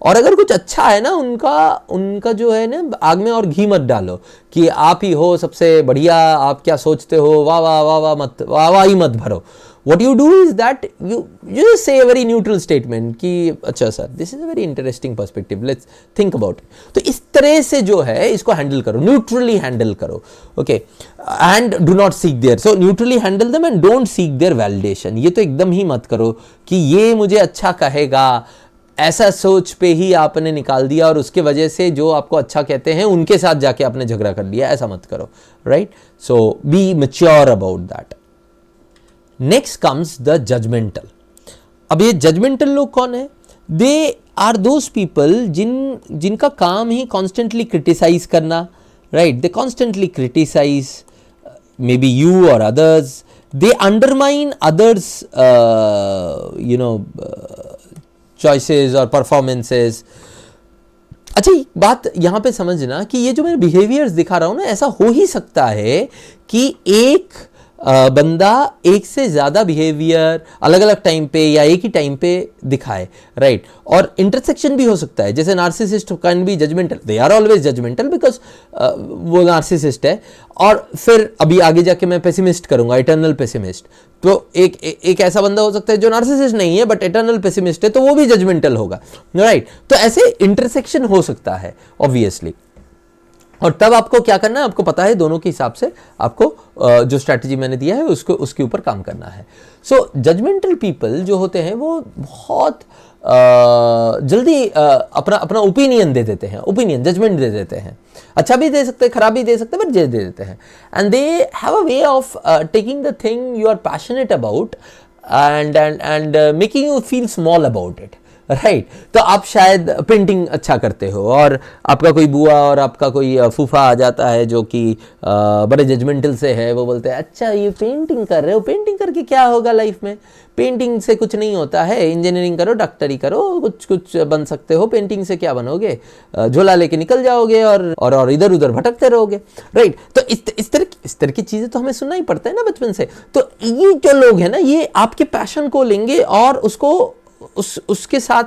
और अगर कुछ अच्छा है ना उनका जो है ना, आग में और घी मत डालो कि आप ही हो सबसे बढ़िया, आप क्या सोचते हो, वाह वाह वाह वाह मत, वाह वाह ही मत भरो। What you do is that you just say a very neutral statement कि अच्छा sir this is a very interesting perspective, let's think about it। तो इस तरह से जो है इसको हैंडल करो, न्यूट्रली हैंडल करो, okay. And do not seek their, so neutrally handle them and don't seek their validation. ये तो एकदम ही मत करो कि ये मुझे अच्छा कहेगा, ऐसा सोच पे ही आपने निकाल दिया और उसके वजह से जो आपको अच्छा कहते हैं उनके साथ जाके आपने झगड़ा कर लिया, ऐसा मत करो, right. So be mature about that. Next comes the judgmental. अब ये जजमेंटल लोग कौन है? दे आर दोज पीपल जिनका काम ही कॉन्स्टेंटली क्रिटिसाइज करना, right. They constantly criticize may be you और others, they undermine others choices और परफॉर्मेंसेस। अच्छा एक बात यहाँ पे समझना कि ये जो मैं बिहेवियर्स दिखा रहा हूँ ना, ऐसा हो ही सकता है कि एक बंदा एक से ज़्यादा बिहेवियर अलग अलग टाइम पे या एक ही टाइम पे दिखाए, राइट। और इंटरसेक्शन भी हो सकता है, जैसे narcissist can be judgmental, they are always judgmental because वो नार्सिसिस्ट है। और फिर अभी आगे जाके मैं पेसिमिस्ट करूंगा, इटर्नल पेसिमिस्ट। तो एक ऐसा बंदा हो सकता है जो नार्सिसिस्ट नहीं है बट इटर्नल पेसिमिस्ट है, तो वो भी जजमेंटल होगा, राइट। तो ऐसे इंटरसेक्शन हो सकता है ऑब्वियसली। और तब आपको क्या करना है, आपको पता है दोनों के हिसाब से आपको जो स्ट्रैटेजी मैंने दिया है उसके ऊपर काम करना है। सो जजमेंटल पीपल जो होते हैं वो बहुत जल्दी अपना ओपिनियन दे देते हैं, ओपिनियन जजमेंट दे देते हैं। अच्छा भी दे सकते हैं, खराब भी दे सकते हैं, बट दे देते हैं। And they have a way of taking the thing you are passionate about and making you feel small about it, right. तो आप शायद पेंटिंग अच्छा करते हो और आपका कोई बुआ और आपका कोई फूफा आ जाता है जो कि बड़े जजमेंटल से है। वो बोलते हैं अच्छा ये पेंटिंग कर रहे हो, पेंटिंग करके क्या होगा लाइफ में, पेंटिंग से कुछ नहीं होता है, इंजीनियरिंग करो, डॉक्टरी करो, कुछ बन सकते हो, पेंटिंग से क्या बनोगे, झोला लेके निकल जाओगे और इधर उधर भटकते रहोगे, राइट। तो इस तरह की चीज़ें तो हमें सुनना ही पड़ता है ना बचपन से। तो ये जो लोग हैं ना, ये आपके पैशन को लेंगे और उसको उसके साथ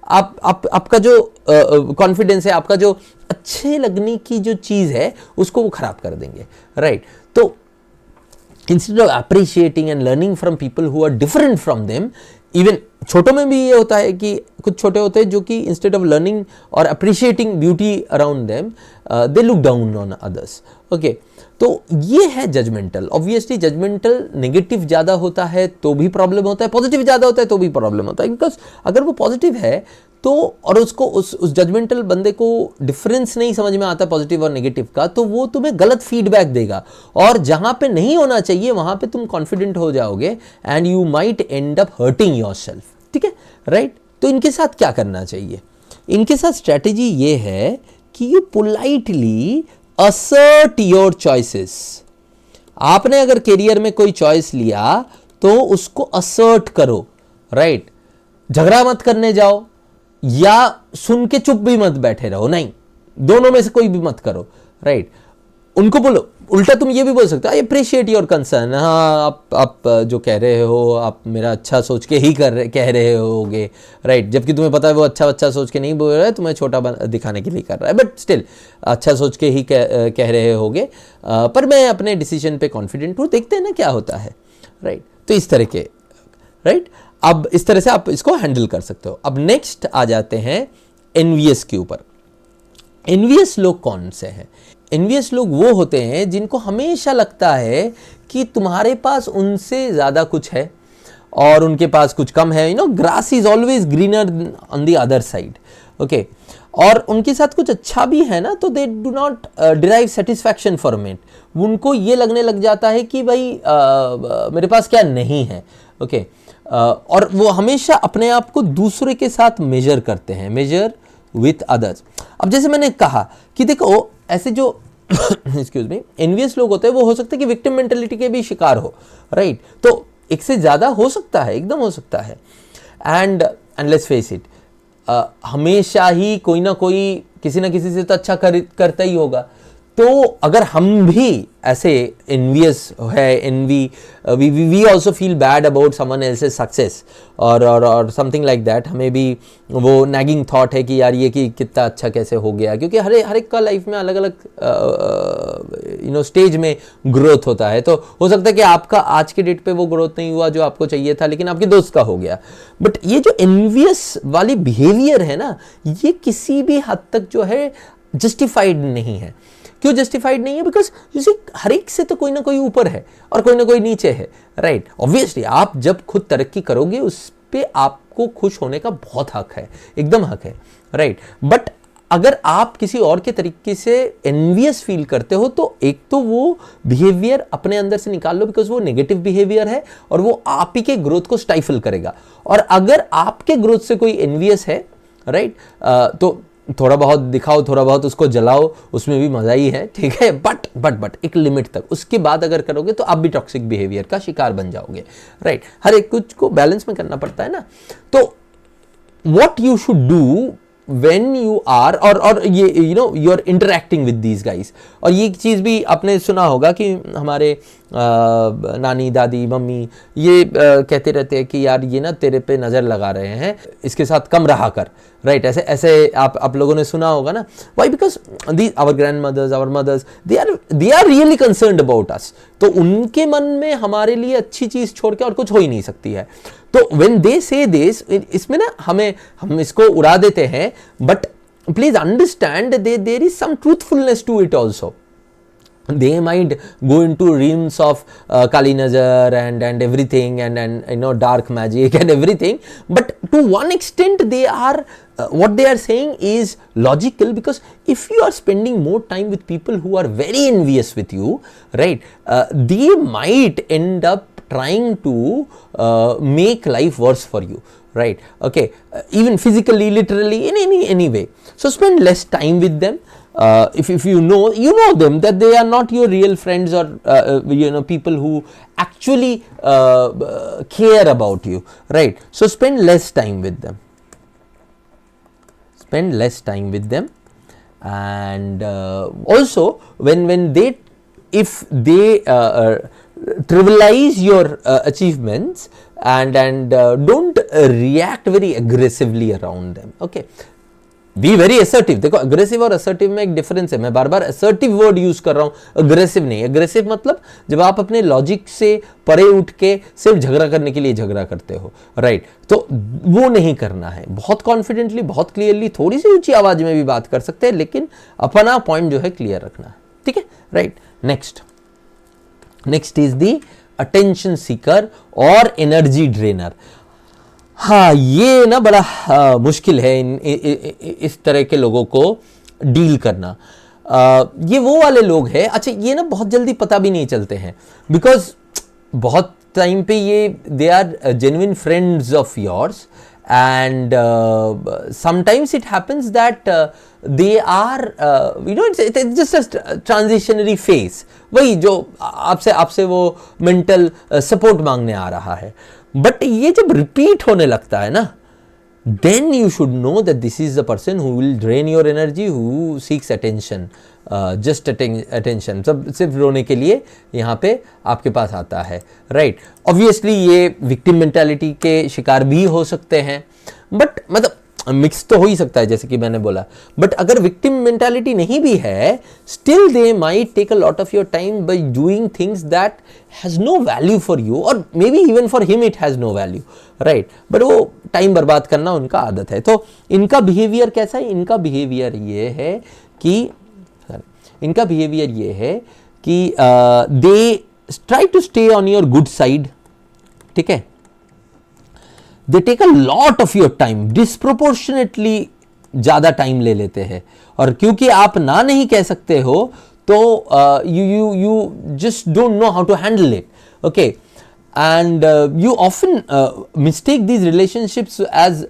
आपका जो कॉन्फिडेंस है, आपका जो अच्छे लगने की जो चीज़ है उसको वो खराब कर देंगे, राइट। तो instead of appreciating and learning from people who are different from them, even छोटों में भी ये होता है कि कुछ छोटे होते हैं जो कि इंस्टेड ऑफ लर्निंग और appreciating beauty around them they look down on others, okay. तो ये है जजमेंटल। ऑब्वियसली जजमेंटल नेगेटिव ज़्यादा होता है तो भी प्रॉब्लम होता है, पॉजिटिव ज़्यादा होता है तो भी प्रॉब्लम होता है। बिकॉज अगर वो पॉजिटिव है तो और उसको उस जजमेंटल बंदे को डिफरेंस नहीं समझ में आता पॉजिटिव और नेगेटिव का, तो वो तुम्हें गलत फीडबैक देगा और जहाँ पे नहीं होना चाहिए वहाँ पे तुम कॉन्फिडेंट हो जाओगे and you might and up hurting yourself, ठीक है, राइट। तो इनके साथ क्या करना चाहिए? इनके साथ स्ट्रैटेजी ये है कि you politely assert your choices. आपने अगर करियर में कोई चॉइस लिया तो उसको असर्ट करो, राइट। झगड़ा मत करने जाओ या सुन के चुप भी मत बैठे रहो, नहीं, दोनों में से कोई भी मत करो, राइट। उनको बोलो, उल्टा तुम ये भी बोल सकते हो आई अप्रिशिएट योर कंसर्न, हाँ आप जो कह रहे हो आप मेरा अच्छा सोच के ही कह रहे होगे, राइट। जबकि तुम्हें पता है वो अच्छा सोच के नहीं बोल रहा है, तुम्हें छोटा दिखाने के लिए कर रहा है, बट स्टिल अच्छा सोच के ही कह रहे होगे, पर मैं अपने डिसीजन पे कॉन्फिडेंट हूँ, देखते हैं ना क्या होता है, राइट। तो इस तरह के, राइट। अब इस तरह से आप इसको हैंडल कर सकते हो। अब नेक्स्ट आ जाते हैं एनवियस के ऊपर। एनवियस लोग कौन से हैं? एनवियस लोग वो होते हैं जिनको हमेशा लगता है कि तुम्हारे पास उनसे ज़्यादा कुछ है और उनके पास कुछ कम है। Grass is always greener on the other side, okay. और उनके साथ कुछ अच्छा भी है ना, तो they do not derive satisfaction from it. उनको ये लगने लग जाता है कि भाई मेरे पास क्या नहीं है, ओके। और वो हमेशा अपने आप को दूसरे के साथ मेजर करते हैं, मेजर विथ अदर्स। अब जैसे मैंने कहा कि देखो ऐसे जो एक्सक्यूज मी एनवियस लोग होते हैं वो हो सकता है कि विक्टिम मेंटेलिटी के भी शिकार हो, राइट? तो एक से ज़्यादा हो सकता है, एकदम हो सकता है। एंड लेट्स फेस इट, हमेशा ही कोई ना कोई किसी ना किसी से तो अच्छा करता ही होगा। तो अगर हम भी ऐसे एनवियस है, envy, we also feel bad about someone else's success और समथिंग लाइक दैट, हमें भी वो नैगिंग थॉट है कि यार ये कि कितना अच्छा कैसे हो गया, क्योंकि हर एक का लाइफ में अलग अलग स्टेज में ग्रोथ होता है। तो हो सकता है कि आपका आज के डेट पे वो ग्रोथ नहीं हुआ जो आपको चाहिए था, लेकिन आपके दोस्त का हो गया। बट ये जो एनवियस वाली बिहेवियर है ना, ये किसी भी हद तक जो है जस्टिफाइड नहीं है। क्यों जस्टिफाइड नहीं है? बिकॉज यू सी, हर एक से तो कोई ना कोई ऊपर है और कोई ना कोई नीचे है, राइट? ऑब्वियसली आप जब खुद तरक्की करोगे उस पे आपको खुश होने का बहुत हक है, एकदम हक है, राइट? बट अगर आप किसी और के तरीके से एनवियस फील करते हो तो एक तो वो बिहेवियर अपने अंदर से निकाल लो, बिकॉज वो नेगेटिव बिहेवियर है और वो आप ही के ग्रोथ को स्टाइफल करेगा। और अगर आपके ग्रोथ से कोई एनवियस है, राइट, तो थोड़ा बहुत दिखाओ, थोड़ा बहुत उसको जलाओ, उसमें भी मजा ही है, ठीक है? बट एक लिमिट तक, उसके बाद अगर करोगे तो आप भी टॉक्सिक बिहेवियर का शिकार बन जाओगे, राइट? हर एक कुछ को बैलेंस में करना पड़ता है ना। तो what you should do when you are और ये you are interacting with these guys। और ये चीज़ भी आपने सुना होगा कि हमारे नानी, दादी, मम्मी ये कहते रहते हैं कि यार ये ना तेरे पे नज़र लगा रहे हैं, इसके साथ कम रहा कर, राइट? ऐसे आप लोगों ने सुना होगा ना। Why? Because our grandmothers, our mothers, they are really concerned about us. तो उनके मन में हमारे लिए अच्छी चीज़ छोड़ के और कुछ हो ही नहीं सकती है। तो when they say this, इसमें ना हम इसको उड़ा देते हैं, but please understand there is some truthfulness to it also। They might go into realms of Kali Nazar and everything and dark magic and everything, but to one extent they are what they are saying is logical, because if you are spending more time with people who are very envious with you, right, they might end up trying to make life worse for you, right? Okay, even physically, literally, in any way. So spend less time with them. If you know them, that they are not your real friends or people who actually care about you, right? So spend less time with them. Spend less time with them. And also when they, if they trivialize your achievements and don't react very aggressively around them, okay? Be very assertive। देखो, aggressive और assertive में एक difference है। मैं बार बार assertive word use कर रहा हूँ, aggressive नहीं। अग्रेसिव मतलब जब आप अपने लॉजिक से परे उठ के सिर्फ झगड़ा करने के लिए झगड़ा करते हो, राइट? तो वो नहीं करना है। बहुत कॉन्फिडेंटली, बहुत क्लियरली, थोड़ी सी ऊंची आवाज में भी बात कर सकते हैं, लेकिन अपना पॉइंट जो है क्लियर रखना है, ठीक है? Right. Next is the attention seeker और एनर्जी ड्रेनर। हाँ, ये ना बड़ा मुश्किल है इस तरह के लोगों को डील करना। ये वो वाले लोग हैं, अच्छा ये ना बहुत जल्दी पता भी नहीं चलते हैं, बिकॉज बहुत टाइम पे ये they are genuine friends of yours and sometimes it happens that they are it's just a transitionary phase। वही जो आपसे वो mental support मांगने आ रहा है, बट ये जब रिपीट होने लगता है ना, then you should know that this is the person who will drain your energy, who seeks attention, just attention, सब सिर्फ रोने के लिए यहाँ पे आपके पास आता है, राइट? ऑब्वियसली ये विक्टिम मेंटालिटी के शिकार भी हो सकते हैं, बट मतलब मिक्स तो हो ही सकता है जैसे कि मैंने बोला। बट अगर विक्टिम मेंटालिटी नहीं भी है, still they might take a lot of your time by doing things that has no value for you, और may be even for him it has no value, right? But वो time बर्बाद करना उनका आदत है। तो इनका बिहेवियर कैसा है? इनका बिहेवियर ये है कि they try to stay on your good side, ठीक है? They take a lot of your time, disproportionately ज्यादा टाइम ले लेते हैं, और क्योंकि आप ना नहीं कह सकते हो तो you just don't know how to handle it, okay? And you often mistake these relationships as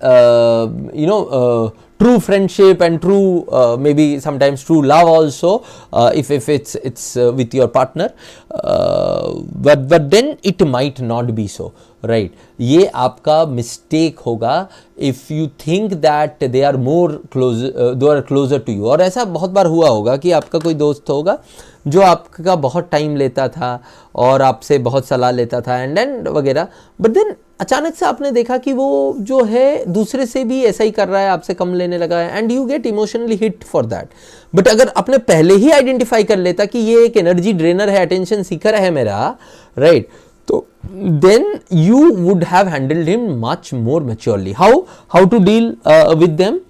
true friendship and true maybe sometimes true love also, if it's with your partner, but then it might not be so, right? ये आपका mistake होगा if you think that they are closer to you. और ऐसा बहुत बार हुआ होगा कि आपका कोई दोस्त होगा जो आपका बहुत टाइम लेता था और आपसे बहुत सलाह लेता था एंड वगैरह, बट देन अचानक से आपने देखा कि वो जो है दूसरे से भी ऐसा ही कर रहा है, आपसे कम लेने लगा है, and you get emotionally hit for that. But अगर आपने पहले ही आइडेंटिफाई कर लेता कि ये एक एनर्जी ड्रेनर है, अटेंशन सीकर है मेरा, राइट, तो then you would have handled him much more maturely. How to deal with them?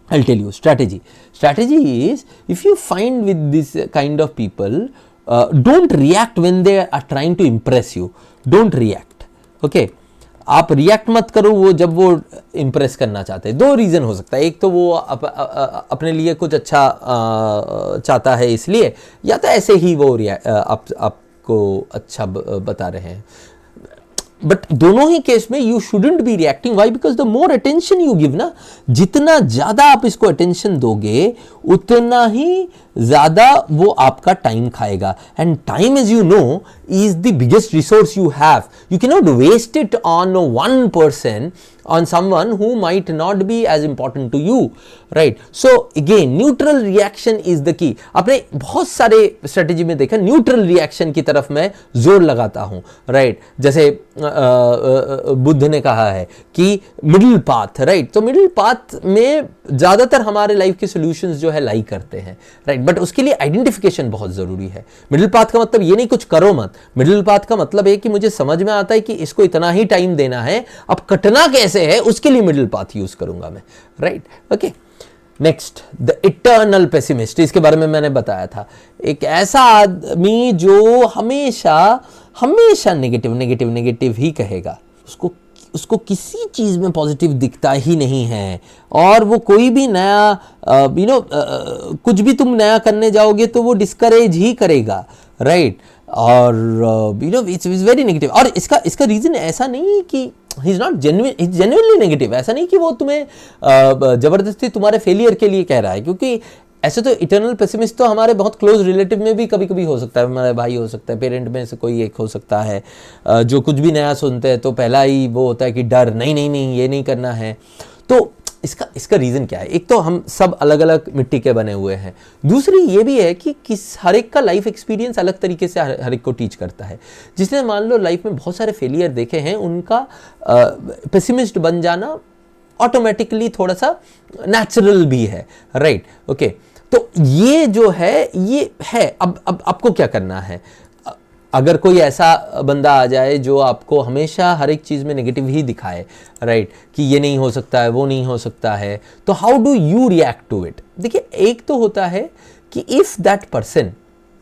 I'll tell you strategy. Strategy is, if you find with this kind of people, don't react when they are trying to impress you. Don't react. Okay. आप react मत करो वो जब वो impress करना चाहते हैं. दो रीज़न हो सकता है, एक तो वो अपने लिए कुछ अच्छा चाहता है इसलिए, या तो ऐसे ही वो आपको अच्छा बता रहे हैं. बट दोनों ही केस में you shouldn't be reacting. Why? Because the more attention you give ना, जितना ज़्यादा आप इसको अटेंशन दोगे उतना ही ज़्यादा वो आपका टाइम खाएगा. And time, as you know, is the biggest resource you have. You cannot waste it on one person, on someone who might not be as important to you, right? So again, neutral reaction is the key. आपने बहुत सारे strategy में देखा neutral reaction की तरफ मैं जोर लगाता हूँ, right? जैसे बुद्ध ने कहा है कि middle path, right? तो middle path में ज़्यादातर हमारे लाइफ के solutions जो है लाई करते हैं, right? बट उसके लिए आइडेंटिफिकेशन बहुत ज़रूरी है. middle path का मतलब ये नहीं कुछ करो मत. मिडिल पाथ का मतलब है कि मुझे समझ में आता है कि इसको इतना ही टाइम देना है, अब कटना कैसे है उसके लिए मिडिल पाथ यूज करूंगा मैं, right? Okay. Next, the eternal pessimist. इसके बारे में मैंने बताया था, एक ऐसा आदमी जो हमेशा हमेशा नेगेटिव ही कहेगा. उसको किसी चीज में पॉजिटिव दिखता ही नहीं है, और वो कोई भी नया कुछ भी तुम नया करने जाओगे तो वो डिस्करेज ही करेगा, राइट? और इट्स वेरी नेगेटिव. और इसका रीजन ऐसा नहीं कि ही इज नॉट जेन्युइनली नेगेटिव. ऐसा नहीं कि वो तुम्हें जबरदस्ती तुम्हारे फेलियर के लिए कह रहा है, क्योंकि ऐसे तो इटर्नल पेसिमिस्ट तो हमारे बहुत क्लोज रिलेटिव में भी कभी कभी हो सकता है. हमारा भाई हो सकता है, पेरेंट में से कोई एक हो सकता है, जो कुछ भी नया सुनते हैं तो पहला ही वो होता है कि डर, नहीं ये नहीं करना है. तो इसका रीज़न क्या है? एक तो हम सब अलग अलग मिट्टी के बने हुए हैं. दूसरी ये भी है कि हर एक का लाइफ एक्सपीरियंस अलग तरीके से हर एक को टीच करता है. जिसने मान लो लाइफ में बहुत सारे फेलियर देखे हैं, उनका पेसिमिस्ट बन जाना ऑटोमेटिकली थोड़ा सा नेचुरल भी है, राइट? ओके. तो ये जो है ये है. अब आपको क्या करना है? अगर कोई ऐसा बंदा आ जाए जो आपको हमेशा हर एक चीज़ में नेगेटिव ही दिखाए, राइट, कि ये नहीं हो सकता है, वो नहीं हो सकता है, तो how do you react to it? देखिए, एक तो होता है कि if that person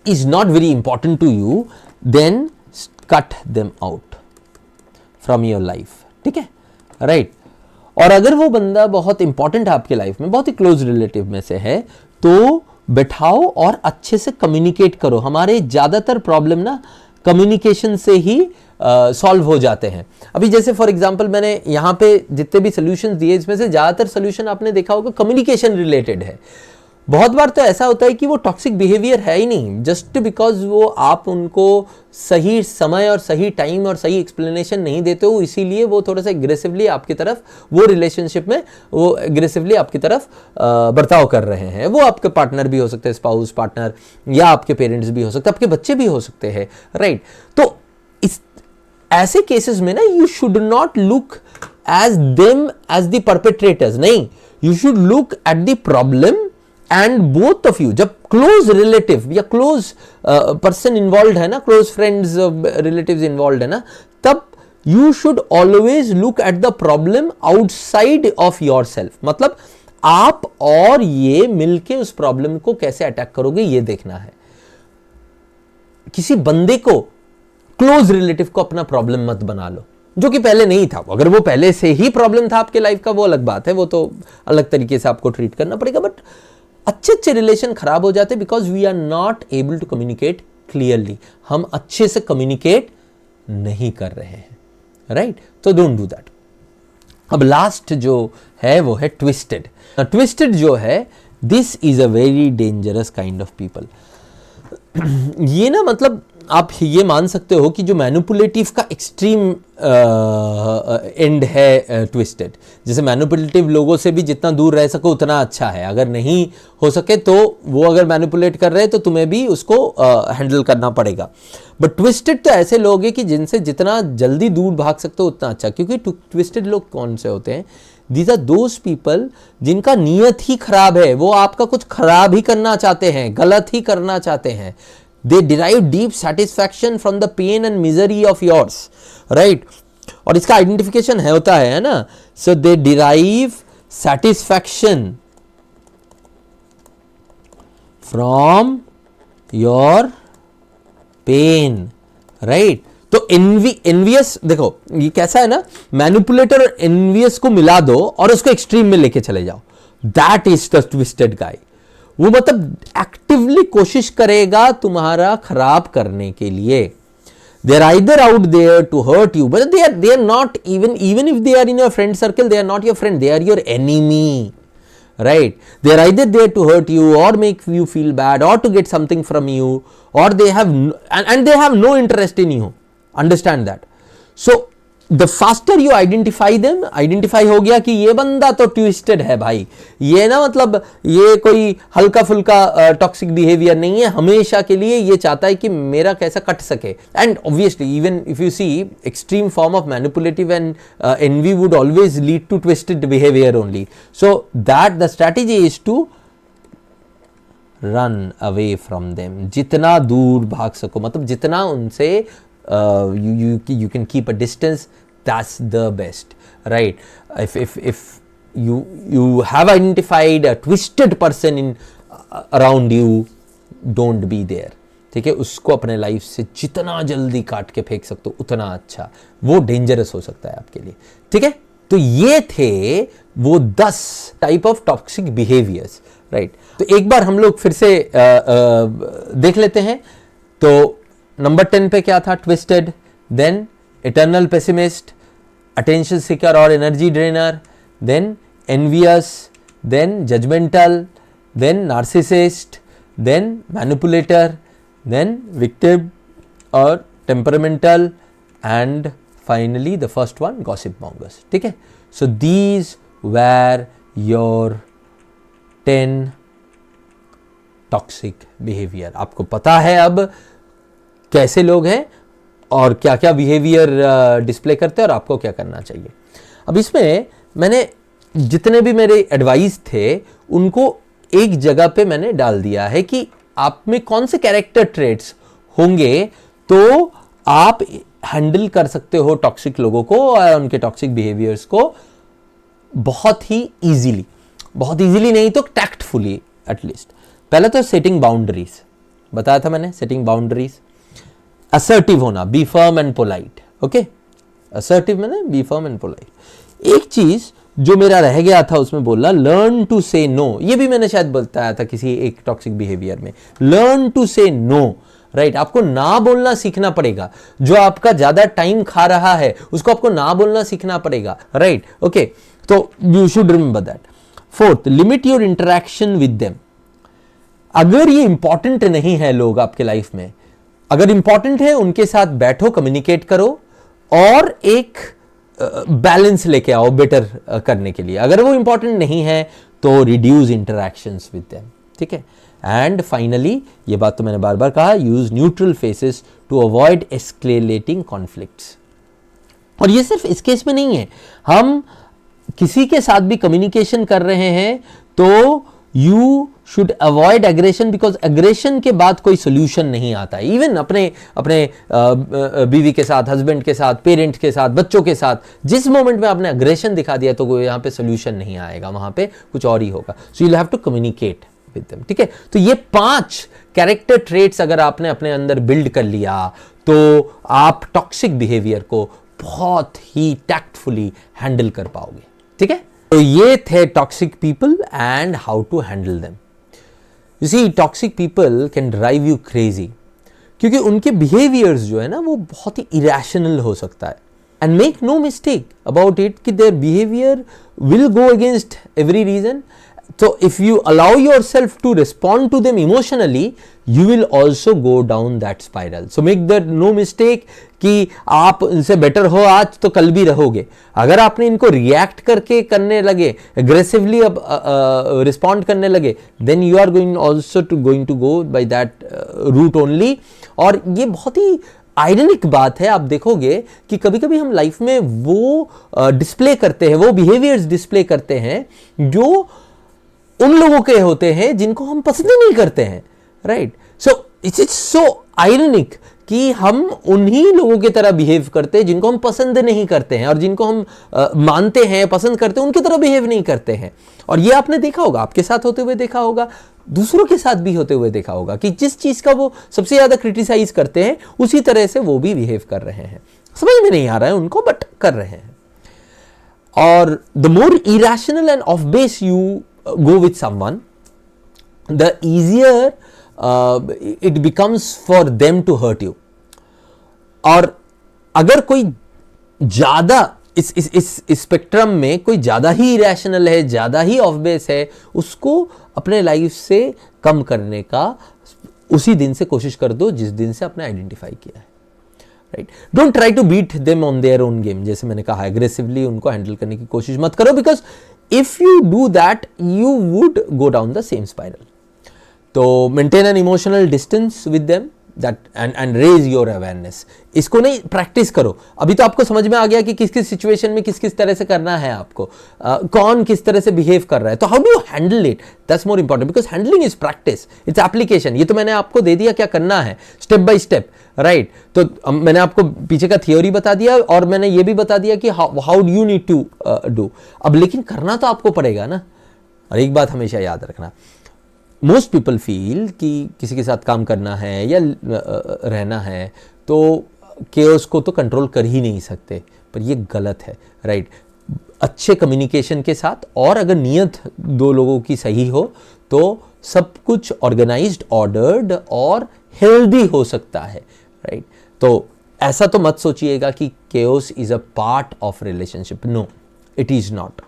is not very important to you, then cut them out from your life. ठीक है, राइट? और अगर वो बंदा बहुत इंपॉर्टेंट है आपके लाइफ में, बहुत ही क्लोज रिलेटिव में से है, तो बैठाओ और अच्छे से कम्युनिकेट करो. हमारे ज़्यादातर प्रॉब्लम ना कम्युनिकेशन से ही सॉल्व हो जाते हैं. अभी जैसे फॉर एग्जांपल मैंने यहाँ पे जितने भी सॉल्यूशंस दिए, इसमें से ज़्यादातर सॉल्यूशन आपने देखा होगा कम्युनिकेशन रिलेटेड है. बहुत बार तो ऐसा होता है कि वो टॉक्सिक बिहेवियर है ही नहीं, जस्ट बिकॉज वो आप उनको सही समय और सही टाइम और सही एक्सप्लेनेशन नहीं देते हो, इसीलिए वो थोड़ा सा एग्रेसिवली आपकी तरफ, वो रिलेशनशिप में वो एग्रेसिवली आपकी तरफ बर्ताव कर रहे हैं. वो आपके पार्टनर भी हो सकते हैं, स्पाउस पार्टनर, या आपके पेरेंट्स भी हो सकते हैं, आपके बच्चे भी हो सकते हैं, राइट? तो इस ऐसे केसेस में ना you should not look as them as the perpetrators. नहीं, you should look at the problem and both of you. जब क्लोज रिलेटिव या क्लोज पर्सन इन्वॉल्व है ना, क्लोज फ्रेंड्स रिलेटिव्स इन्वॉल्व है ना, तब you should always look at the problem outside of yourself. मतलब आप और ये मिलके उस प्रॉब्लम को कैसे अटैक करोगे, ये देखना है. किसी बंदे को, क्लोज रिलेटिव को अपना प्रॉब्लम मत बना लो, जो कि पहले नहीं था. अगर वो पहले से ही प्रॉब्लम था आपके लाइफ का, वो अलग बात है, वो तो अलग तरीके से आपको ट्रीट करना पड़ेगा. बट अच्छे रिलेशन खराब हो जाते because we are not able to communicate clearly. हम अच्छे से कम्युनिकेट नहीं कर रहे हैं, राइट? तो डोंट डू दैट. अब लास्ट जो है वो है ट्विस्टेड। ट्विस्टेड जो है, this is a very dangerous kind of people. ये ना मतलब आप ये मान सकते हो कि जो मैनिपुलेटिव का एक्सट्रीम एंड है ट्विस्टेड। जैसे मैनिपुलेटिव लोगों से भी जितना दूर रह सको उतना अच्छा है, अगर नहीं हो सके तो वो अगर मैनिपुलेट कर रहे हैं तो तुम्हें भी उसको हैंडल करना पड़ेगा। बट ट्विस्टेड तो ऐसे लोग हैं कि जिनसे जितना जल्दी दूर भाग सकते हो उतना अच्छा। क्योंकि ट्विस्टेड लोग कौन से होते हैं? These are those people जिनका नीयत ही खराब है, वो आपका कुछ खराब ही करना चाहते हैं, गलत ही करना चाहते हैं। They derive deep satisfaction from the pain and misery of yours, right? और इसका आइडेंटिफिकेशन है होता है ना? So they derive satisfaction from your pain, right? तो एनवियस देखो ये कैसा है ना, मैनिपुलेटर और एनवियस को मिला दो और उसको एक्सट्रीम में लेके चले जाओ, दैट इज द ट्विस्टेड गाय। वो मतलब एक्टिवली कोशिश करेगा तुम्हारा खराब करने के लिए। They are either out there to hurt you, but they are not even if they are in your friend circle, they are not your friend, they are your enemy, right? They are either there to hurt you or make you feel bad or to get something from you, or they have and they have no interest in you. Understand that. So the faster you identify them, identify हो गया कि ये बंदा तो twisted है भाई, ये ना मतलब ये कोई हल्का फुल्का टॉक्सिक बिहेवियर नहीं है, हमेशा के लिए ये चाहता है कि मेरा कैसा कट सके। And obviously even if you see extreme form of manipulative and envy would always lead to twisted behaviour only. So that the strategy is to run away from them, जितना दूर भाग सको, मतलब जितना उनसे you can keep a distance, that's the best, right? If you have identified a twisted person in around you, don't be there, ठीक है? उसको अपने लाइफ से जितना जल्दी काट के फेंक सकते हो उतना अच्छा, वो डेंजरस हो सकता है आपके लिए, ठीक है? तो ये थे वो 10 type of toxic behaviours, right? तो एक बार हम लोग फिर से देख लेते हैं। तो नंबर 10 पे क्या था? Twisted, then eternal pessimist, attention seeker और energy drainer, then envious, then judgmental, then narcissist, then manipulator, then victim और temperamental, and finally the first one gossip mongers, ठीक है? So these were your 10 toxic behaviour. आपको पता है अब कैसे लोग हैं और क्या क्या बिहेवियर डिस्प्ले करते हैं और आपको क्या करना चाहिए। अब इसमें मैंने जितने भी मेरे एडवाइस थे उनको एक जगह पे मैंने डाल दिया है कि आप में कौन से कैरेक्टर ट्रेट्स होंगे तो आप हैंडल कर सकते हो टॉक्सिक लोगों को और उनके टॉक्सिक बिहेवियर्स को बहुत ही इजीली, बहुत इजीली नहीं तो टैक्टफुली एटलीस्ट। पहले तो सेटिंग बाउंड्रीज बताया था मैंने, सेटिंग बाउंड्रीज, असर्टिव होना, be firm and polite, okay? Assertive मैंने बी फर्म एंड पोलाइट। एक चीज जो मेरा रह गया था उसमें बोलना लर्न टू से नो, ये भी मैंने शायद बताया था किसी एक टॉक्सिक बिहेवियर में, लर्न टू से नो, राइट? आपको ना बोलना सीखना पड़ेगा। जो आपका ज्यादा टाइम खा रहा है उसको आपको ना बोलना सीखना पड़ेगा, राइट? ओके, तो you should remember that. Fourth, limit your interaction with them. अगर ये इंपॉर्टेंट नहीं है लोग आपके लाइफ में, अगर इंपॉर्टेंट है उनके साथ बैठो, कम्युनिकेट करो और एक बैलेंस लेके आओ बेटर करने के लिए। अगर वो इंपॉर्टेंट नहीं है तो रिड्यूस इंटरैक्शंस विद देम, ठीक है? एंड फाइनली, ये बात तो मैंने बार बार कहा, use neutral faces to avoid escalating conflicts. और ये सिर्फ इस केस में नहीं है, हम किसी के साथ भी कम्युनिकेशन कर रहे हैं तो you should avoid aggression, because aggression के बाद कोई सोल्यूशन नहीं आता। इवन अपने बीवी के साथ, हस्बैंड के साथ, पेरेंट के साथ, बच्चों के साथ, जिस मोमेंट में आपने एग्रेशन दिखा दिया तो कोई यहाँ पे सोल्यूशन नहीं आएगा, वहां पे कुछ और ही होगा। So you have to communicate with them, ठीक है? तो ये 5 कैरेक्टर ट्रेट्स अगर आपने अपने अंदर बिल्ड कर लिया तो आप टॉक्सिक बिहेवियर को बहुत ही टैक्टफुली हैंडल कर पाओगे, ठीक है? तो ये थे toxic people and how to handle them. You see, toxic people can drive you crazy, क्योंकि उनके बिहेवियर्स जो है ना वो बहुत ही इरेशनल हो सकता है, and make no mistake about it कि their behavior will go against every reason. So if you allow yourself to respond to them emotionally, you will also go down that spiral. So make that no mistake कि आप इनसे better हो आज तो कल भी रहोगे. अगर आपने इनको रिएक्ट करके करने लगे, एग्रेसिवली अब रिस्पॉन्ड करने लगे, then you are going to go by that route only. और ये बहुत ही आयरनिक बात है. आप देखोगे कि कभी कभी हम लाइफ में वो डिस्प्ले करते हैं, वो बिहेवियर्स डिस्प्ले करते हैं जो उन लोगों के होते हैं जिनको हम पसंद नहीं करते हैं, right. So it's so ironic कि हम उन्हीं लोगों की तरह बिहेव करते हैं जिनको हम पसंद नहीं करते हैं, और जिनको हम मानते हैं, पसंद करते हैं, उनकी तरह बिहेव नहीं करते हैं. और ये आपने देखा होगा, आपके साथ होते हुए देखा होगा, दूसरों के साथ भी होते हुए देखा होगा कि जिस चीज का वो सबसे ज्यादा क्रिटिसाइज करते हैं उसी तरह से वो भी बिहेव कर रहे हैं. समझ में नहीं आ रहा है उनको, बट कर रहे हैं. और the more irrational end of base you go with someone, the easier it becomes for them to hurt you. और अगर कोई ज़्यादा इस स्पेक्ट्रम में कोई ज़्यादा ही इरेशनल है, ज़्यादा ही ऑफ बेस है, उसको अपने लाइफ से कम करने का उसी दिन से कोशिश कर दो जिस दिन से आपने आइडेंटिफाई किया है, right. Don't try to beat them on their own game. जैसे मैंने कहा, एग्रेसिवली उनको हैंडल करने की कोशिश मत करो, because if you do that you would go down the same spiral. तो maintain an emotional distance with them that and raise your awareness. इसको नहीं प्रैक्टिस करो. अभी तो आपको समझ में आ गया कि किस किस सिचुएशन में किस किस तरह से करना है आपको, कौन किस तरह से बिहेव कर रहा है. तो how do you handle it, that's more important, because handling is practice, its application. ये तो मैंने आपको दे दिया क्या करना है स्टेप बाय स्टेप, राइट. तो मैंने आपको पीछे का थियोरी बता दिया और मैंने ये भी बता दिया कि how you need to do. अब लेकिन करना तो आपको पड़ेगा ना. और एक बात हमेशा याद रखना, मोस्ट पीपल फील कि किसी के साथ काम करना है या रहना है तो केओस को तो कंट्रोल कर ही नहीं सकते, पर ये गलत है, राइट. अच्छे कम्युनिकेशन के साथ, और अगर नीयत दो लोगों की सही हो तो सब कुछ ऑर्गेनाइज्ड, ऑर्डर्ड और हेल्दी हो सकता है, राइट. तो ऐसा तो मत सोचिएगा कि chaos is a part of relationship. No, it is not.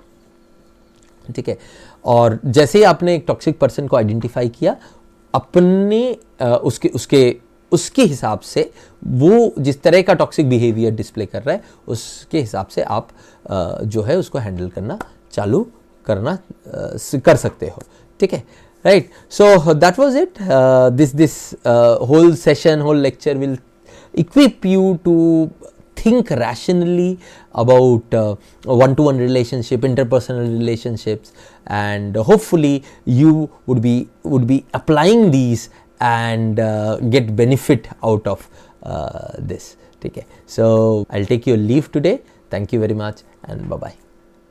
ठीक है. और जैसे ही आपने एक टॉक्सिक पर्सन को आइडेंटिफाई किया, अपने उसके हिसाब से वो जिस तरह का टॉक्सिक बिहेवियर डिस्प्ले कर रहा है उसके हिसाब से आप जो है उसको हैंडल करना चालू कर सकते हो. ठीक है, right. So that was it. This whole session, whole lecture will equip you to think rationally about one-to-one relationship, interpersonal relationships, and hopefully you would be applying these and get benefit out of this. Okay. So I'll take your leave today. Thank you very much and bye bye.